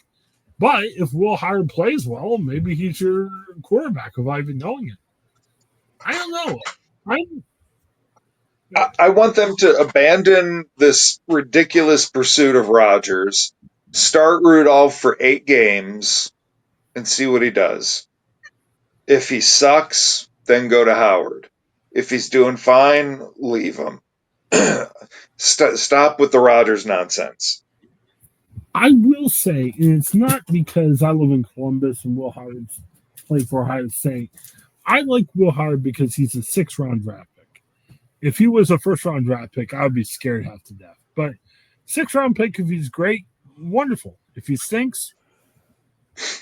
But if Will Howard plays well, maybe he's your quarterback without even knowing it. I don't know. I want them to abandon this ridiculous pursuit of Rodgers, start Rudolph for 8 games, and see what he does. If he sucks, then go to Howard. If he's doing fine, leave him. Stop with the Rodgers nonsense. I will say, and it's not because I live in Columbus and Will Howard's played for Ohio State. I like Will Howard because he's a 6th-round draft pick. If he was a 1st-round draft pick, I would be scared half to death. But 6th-round pick, if he's great, wonderful. If he stinks,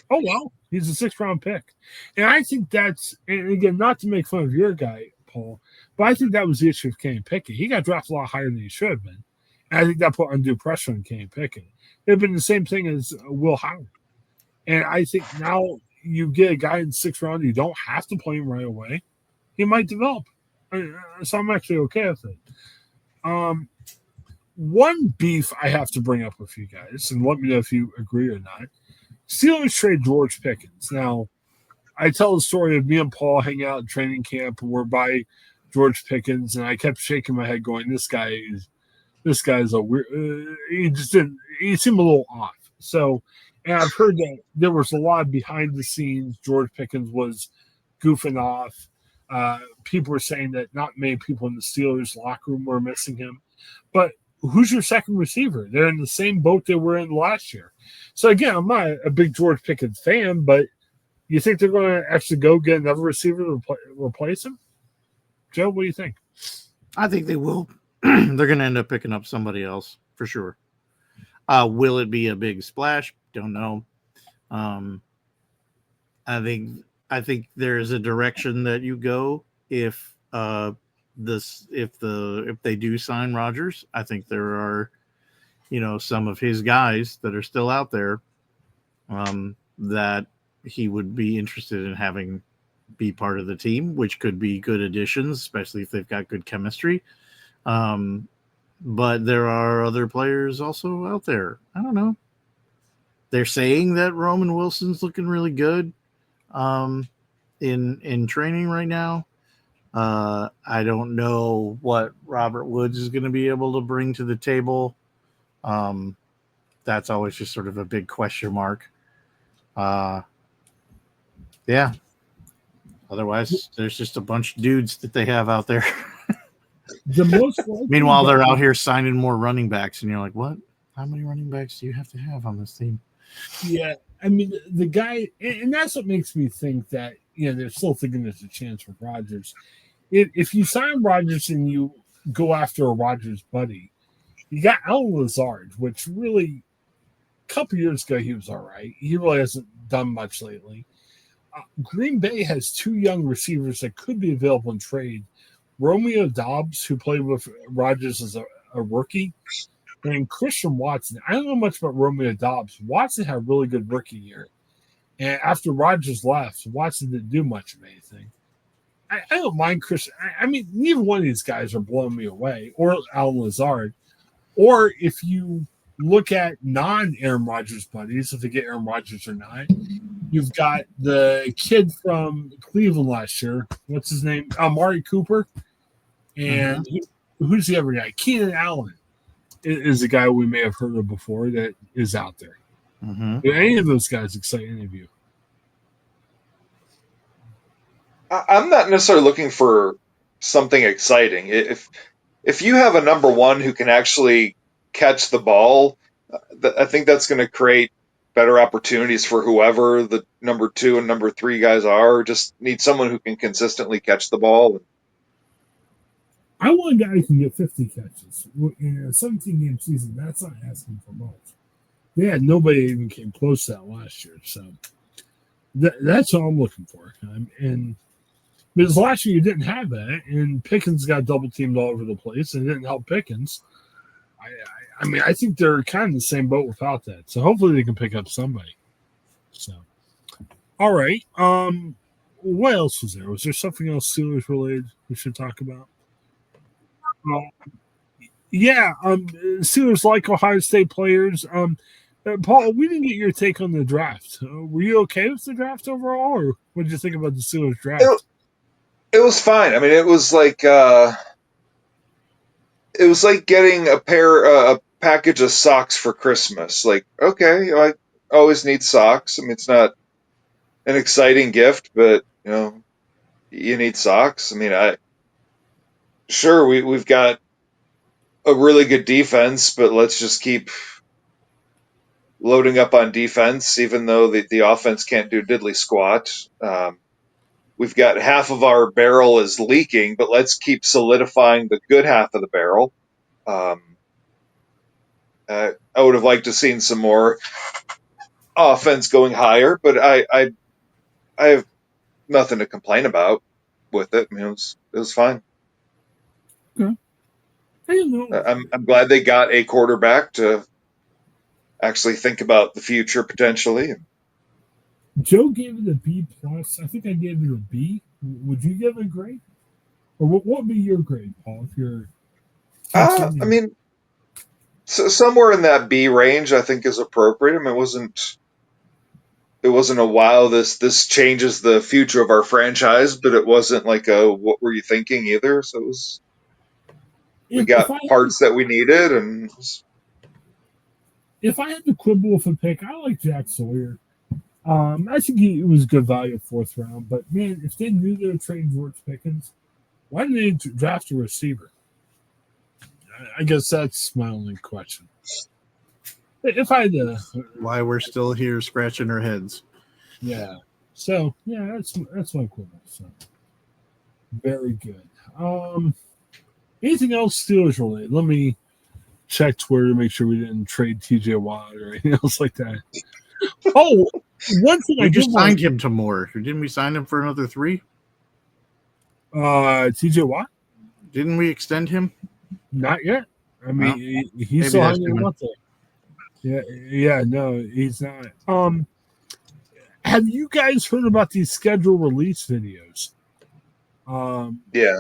oh well, he's a 6th-round pick. And I think that's, and again, not to make fun of your guy, Paul, but I think that was the issue with Kenny Pickett. He got drafted a lot higher than he should have been. And I think that put undue pressure on Kenny Pickett. It'd been the same thing as Will Howard. And I think now you get a guy in the 6th round, you don't have to play him right away. He might develop. So I'm actually okay with it. One beef I have to bring up with you guys, and let me know if you agree or not. Steelers trade George Pickens. Now, I tell the story of me and Paul hanging out in training camp, and we're by George Pickens, and I kept shaking my head going, this guy is a weird, he seemed a little off. So, and I've heard that there was a lot of behind the scenes. George Pickens was goofing off. People were saying that not many people in the Steelers locker room were missing him. But who's your second receiver? They're in the same boat they were in last year. So again, I'm not a big George Pickens fan, but you think they're going to actually go get another receiver to replace him? Joe, what do you think? I think they will. They're going to end up picking up somebody else for sure. Will it be a big splash? Don't know. I think there is a direction that you go if they do sign Rodgers. I think there are, some of his guys that are still out there that he would be interested in having be part of the team, which could be good additions, especially if they've got good chemistry. But there are other players also out there. I don't know. They're saying that Roman Wilson's looking really good in training right now. I don't know what Robert Woods is going to be able to bring to the table. That's always just sort of a big question mark. Yeah. Otherwise, there's just a bunch of dudes that they have out there. Meanwhile, they're out here signing more running backs, and you're like, what? How many running backs do you have to have on this team? Yeah, I mean, the guy, and that's what makes me think that, they're still thinking there's a chance for Rodgers. If you sign Rodgers and you go after a Rodgers buddy, you got Alan Lazard, which really, a couple years ago, he was all right. He really hasn't done much lately. Green Bay has 2 young receivers that could be available in trade. Romeo Dobbs, who played with Rodgers as a rookie, and Christian Watson. I don't know much about Romeo Dobbs. Watson had a really good rookie year. And after Rodgers left, Watson didn't do much of anything. I don't mind Christian. I mean, neither one of these guys are blowing me away, or Alan Lazard. Or if you look at non-Aaron Rodgers buddies, if they get Aaron Rodgers or not, you've got the kid from Cleveland last year. What's his name? Amari Cooper. And who's the other guy? Keenan Allen is a guy we may have heard of before that is out there. Do any of those guys excite any of you? I'm not necessarily looking for something exciting. If you have a number one who can actually catch the ball, I think that's going to create better opportunities for whoever the number 2 and number 3 guys are. Just need someone who can consistently catch the ball. I want a guy who can get 50 catches in a 17-game season. That's not asking for much. Yeah, nobody even came close to that last year. So that's what I'm looking for. And because last year you didn't have that, and Pickens got double teamed all over the place, and it didn't help Pickens. I mean, I think they're kind of in the same boat without that. So hopefully they can pick up somebody. So, all right. What else was there? Was there something else Steelers related we should talk about? Steelers like Ohio State players. Paul, we didn't get your take on the draft. Were you okay with the draft overall, or what did you think about the Steelers draft? It was fine. I mean, it was like getting a package of socks for Christmas. Like, okay, I always need socks. I mean, it's not an exciting gift, but you need socks. I mean, we've got a really good defense, but let's just keep loading up on defense, even though the offense can't do diddly squat. We've got half of our barrel is leaking, but let's keep solidifying the good half of the barrel. I would have liked to have seen some more offense going higher, but I have nothing to complain about with it. I mean, it was fine. Okay. I don't know. I'm glad they got a quarterback to actually think about the future potentially. Joe gave it a B plus. I think I gave it a B. Would you give it a grade? Or what would be your grade, Paul? If you're, I mean, so somewhere in that B range, I think is appropriate. I mean, it wasn't a wow. This changes the future of our franchise, but it wasn't like a what were you thinking either. So we got parts that we needed, and if I had to quibble with a pick, I like Jack Sawyer. I think he was good value 4th round, but man, if they knew they were trading George Pickens, why didn't they draft a receiver? I guess that's my only question. If I had to, why we're still here scratching our heads. Yeah. So that's my quibble. So very good. Anything else Steelers related? Let me check Twitter to make sure we didn't trade TJ Watt or anything else like that. Oh, one thing we just signed him to more. Didn't we sign him for another 3? TJ Watt? Didn't we extend him? Not yet. I mean, he's still hanging out there. Yeah, no, he's not. Have you guys heard about these schedule release videos? Yeah.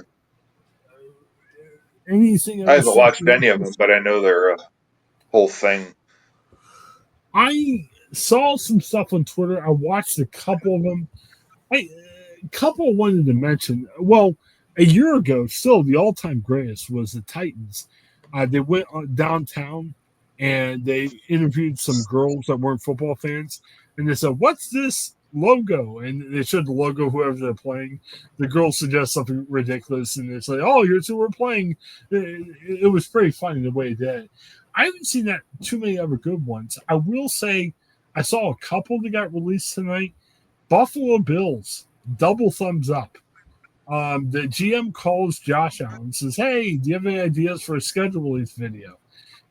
Anything? I haven't watched any of them, but I know they're a whole thing. I saw some stuff on Twitter. I watched a couple of them. A couple wanted to mention. Well, a year ago, still the all-time greatest was the Titans. They went downtown and they interviewed some girls that weren't football fans, and they said, "What's this logo?" And they showed the logo of whoever they're playing. The girls suggest something ridiculous, and it's like, "Oh, here's who we're playing." It was pretty funny the way they did it. I haven't seen that too many other good ones. I will say I saw a couple that got released tonight. Buffalo Bills, double thumbs up. The GM calls Josh Allen and says, "Hey, do you have any ideas for a schedule release video?"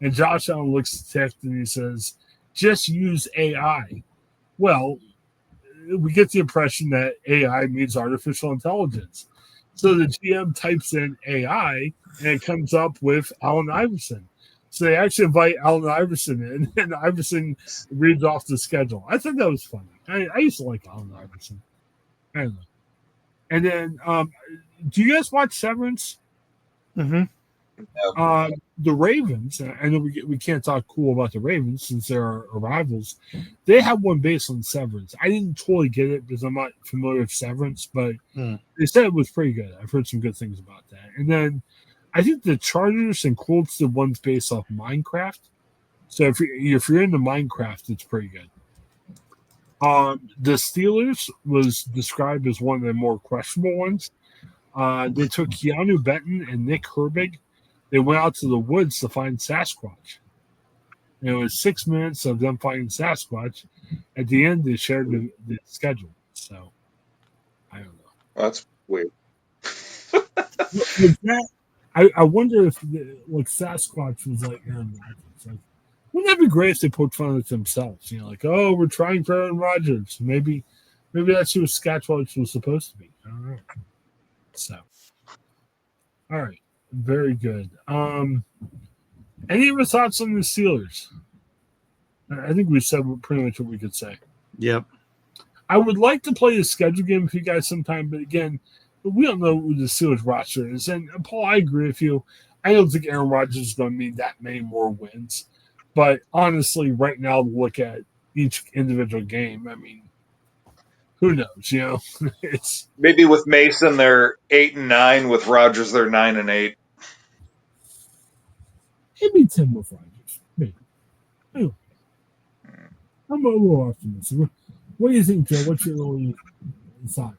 And Josh Allen looks at the text and he says, "Just use AI." Well, we get the impression that AI means artificial intelligence. So the GM types in AI and it comes up with Allen Iverson. So they actually invite Allen Iverson in, and Iverson reads off the schedule. I thought that was funny. I used to like Allen Iverson. I don't know. And then, do you guys watch Severance? Mm-hmm. The Ravens, I know we can't talk cool about the Ravens since they're our rivals. They have one based on Severance. I didn't totally get it because I'm not familiar with Severance, but they said it was pretty good. I've heard some good things about that. And then I think the Chargers and Colts did ones based off Minecraft. So if you're into Minecraft, it's pretty good. The Steelers was described as one of the more questionable ones. They took Keanu Benton and Nick Herbig. They went out to the woods to find Sasquatch. And it was 6 minutes of them finding Sasquatch. At the end, they shared the schedule. So, I don't know. That's weird. I wonder if Sasquatch was like Aaron Rodgers. Like, wouldn't that be great if they poked fun at themselves? Like, oh, we're trying for Aaron Rodgers. Maybe that's who Sasquatch was supposed to be. I don't know. So, all right. Very good. Any other thoughts on the Steelers? I think we said pretty much what we could say. Yep. I would like to play a schedule game with you guys sometime, but again, we don't know who the Steelers roster is. And Paul, I agree with you. I don't think Aaron Rodgers is going to mean that many more wins. But honestly, right now, to look at each individual game, I mean, who knows? It's maybe with Mason they're 8-9, with Rodgers they're 9-8. Maybe 10 with Rodgers. Maybe. Anyway, I'm a little optimistic. What do you think, Joe? What's your little thought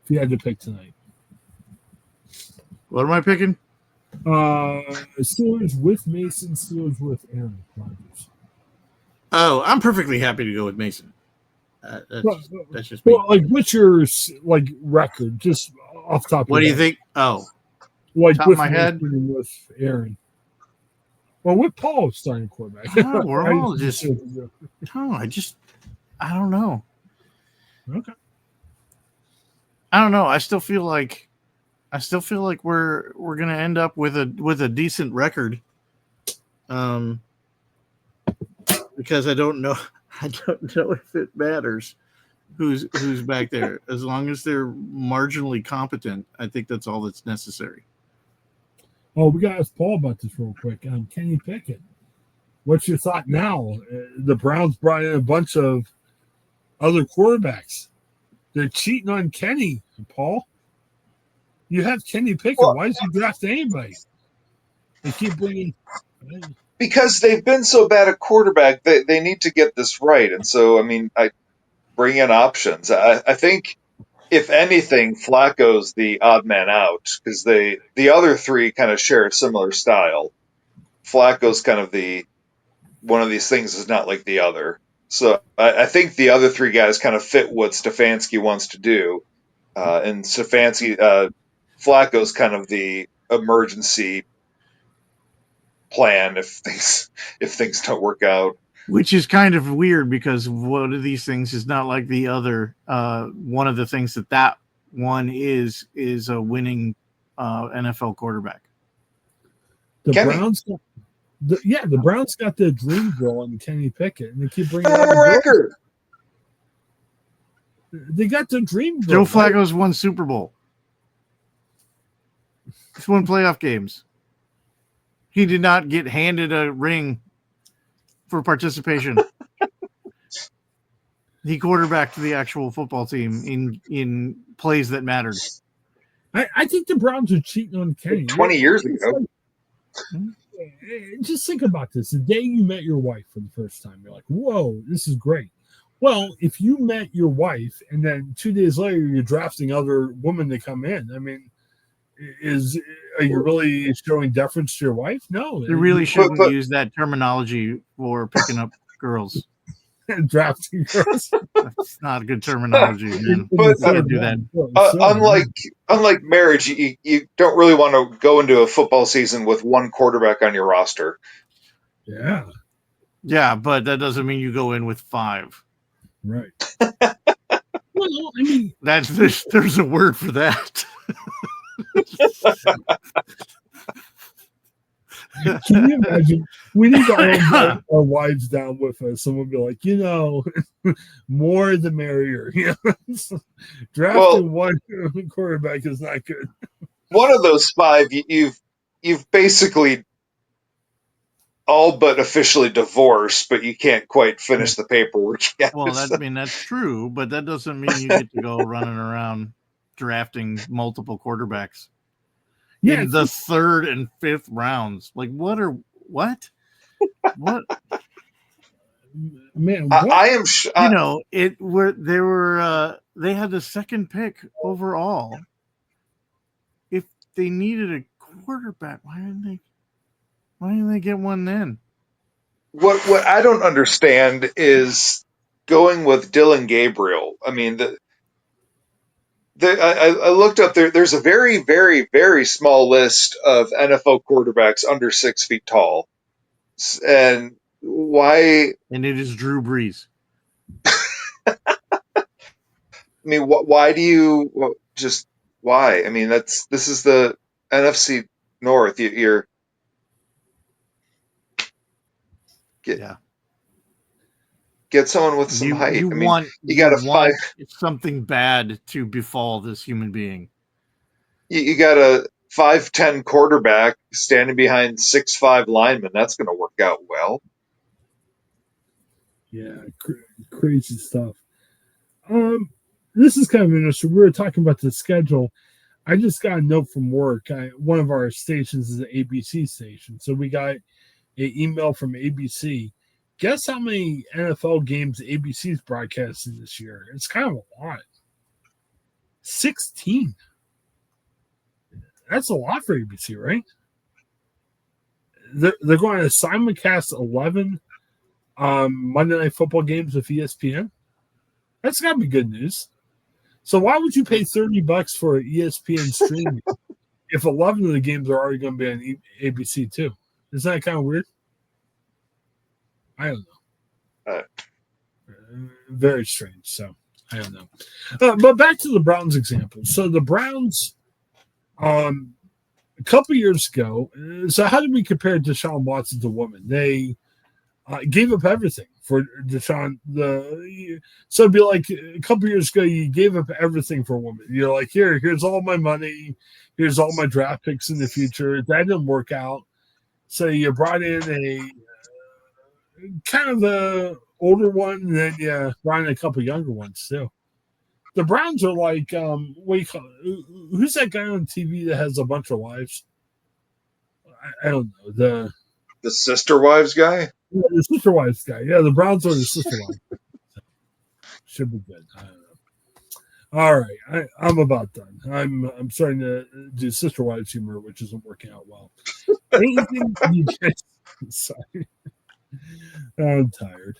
if you had to pick tonight? What am I picking? Steelers with Mason, Steelers with Aaron Rodgers. Oh, I'm perfectly happy to go with Mason. That's just me. Well, what's your record? Just off the top. What do you think? Oh, top of my head with Aaron. Well, with Paul starting quarterback. No, we're all just. No, I don't know. Okay. I don't know. I still feel like we're gonna end up with a decent record. Because I don't know if it matters who's back there. As long as they're marginally competent, I think that's all that's necessary. Oh, we got to ask Paul about this real quick. Kenny Pickett. What's your thought now? The Browns brought in a bunch of other quarterbacks. They're cheating on Kenny, Paul. You have Kenny Pickett. Why did you draft anybody? They keep bringing. Because they've been so bad at quarterback, they need to get this right. And so, I mean, I bring in options. I think, if anything, Flacco's the odd man out because the other three kind of share a similar style. Flacco's kind of one of these things is not like the other. So I think the other three guys kind of fit what Stefanski wants to do. And Flacco's kind of the emergency plan if things don't work out. Which is kind of weird because one of these things is not like the other. One of the things that one is a winning NFL quarterback. The Browns got the Browns got the dream girl on Kenny Pickett, and they keep bringing out a record. They got the dream girl. Joe Flacco's won Super Bowl. He's won playoff games. He did not get handed a ring for participation. He quarterbacked the actual football team in plays that mattered. I think the Browns are cheating on Kenny. 20 years ago. Just think about this. The day you met your wife for the first time, you're like, whoa, this is great. Well, if you met your wife and then 2 days later you're drafting other women to come in, I mean, are you really showing deference to your wife? No. You really shouldn't use that terminology for picking up girls. Drafting girls. That's not a good terminology, man. But don't do that. Unlike marriage, you don't really want to go into a football season with one quarterback on your roster. Yeah. Yeah, but that doesn't mean you go in with 5. Right. know. I mean, there's a word for that. Can you imagine? We need to all invite our wives down with us. Someone be like, more the merrier. Drafting one quarterback is not good. One of those five, you've basically all but officially divorced, but you can't quite finish the paperwork yet. Well, that's true, but that doesn't mean you get to go running around drafting multiple quarterbacks. Yeah, in the third and fifth rounds. Like, what? Man, I am. They had the second pick overall. If they needed a quarterback, why didn't they get one then? What I don't understand is going with Dylan Gabriel. I mean, I looked up there. There's a very, very, very small list of NFL quarterbacks under 6 feet tall, and why? And it is Drew Brees. I mean, why do you just why? I mean, this is the NFC North. You're get someone with some height. You want something bad to befall this human being. You got a 5'10" quarterback standing behind 6'5" linemen. That's going to work out well. Yeah, crazy stuff. This is kind of interesting. We were talking about the schedule. I just got a note from work. One of our stations is an ABC station, so we got an email from ABC. Guess how many NFL games ABC's broadcasting this year? It's kind of a lot. 16. That's a lot for ABC, right? They're going to simulcast 11 Monday Night Football games with ESPN. That's got to be good news. So why would you pay $30 for ESPN streaming if 11 of the games are already going to be on ABC too? Isn't that kind of weird? I don't know. Very strange. So I don't know. But back to the Browns example. So the Browns, a couple years ago. So how did we compare Deshaun Watson to women? They gave up everything for Deshaun. So it'd be like a couple years ago, you gave up everything for a woman. You're like, here's all my money. Here's all my draft picks in the future. That didn't work out. So you brought in a kind of the older one, and then you brought in a couple younger ones too. The Browns are like, what do you call it? Who's that guy on TV that has a bunch of wives? I don't know. The sister wives guy? Yeah, the sister wives guy. Yeah, the Browns are the sister wives. Should be good. I don't know. All right, I'm about done. I'm starting to do sister wives humor, which isn't working out well. Anything you guys? Sorry, I'm tired.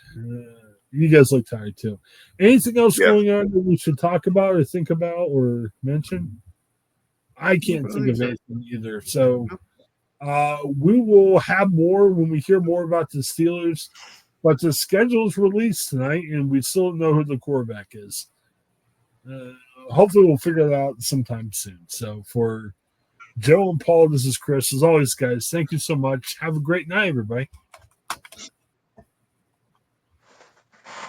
You guys look tired too. Anything else going on that we should talk about or think about or mention? I can't think of anything either. So we will have more when we hear more about the Steelers. But the schedule is released tonight, and we still don't know who the quarterback is. Hopefully, we'll figure it out sometime soon. So for Joe and Paul, this is Chris. As always, guys, thank you so much. Have a great night, everybody.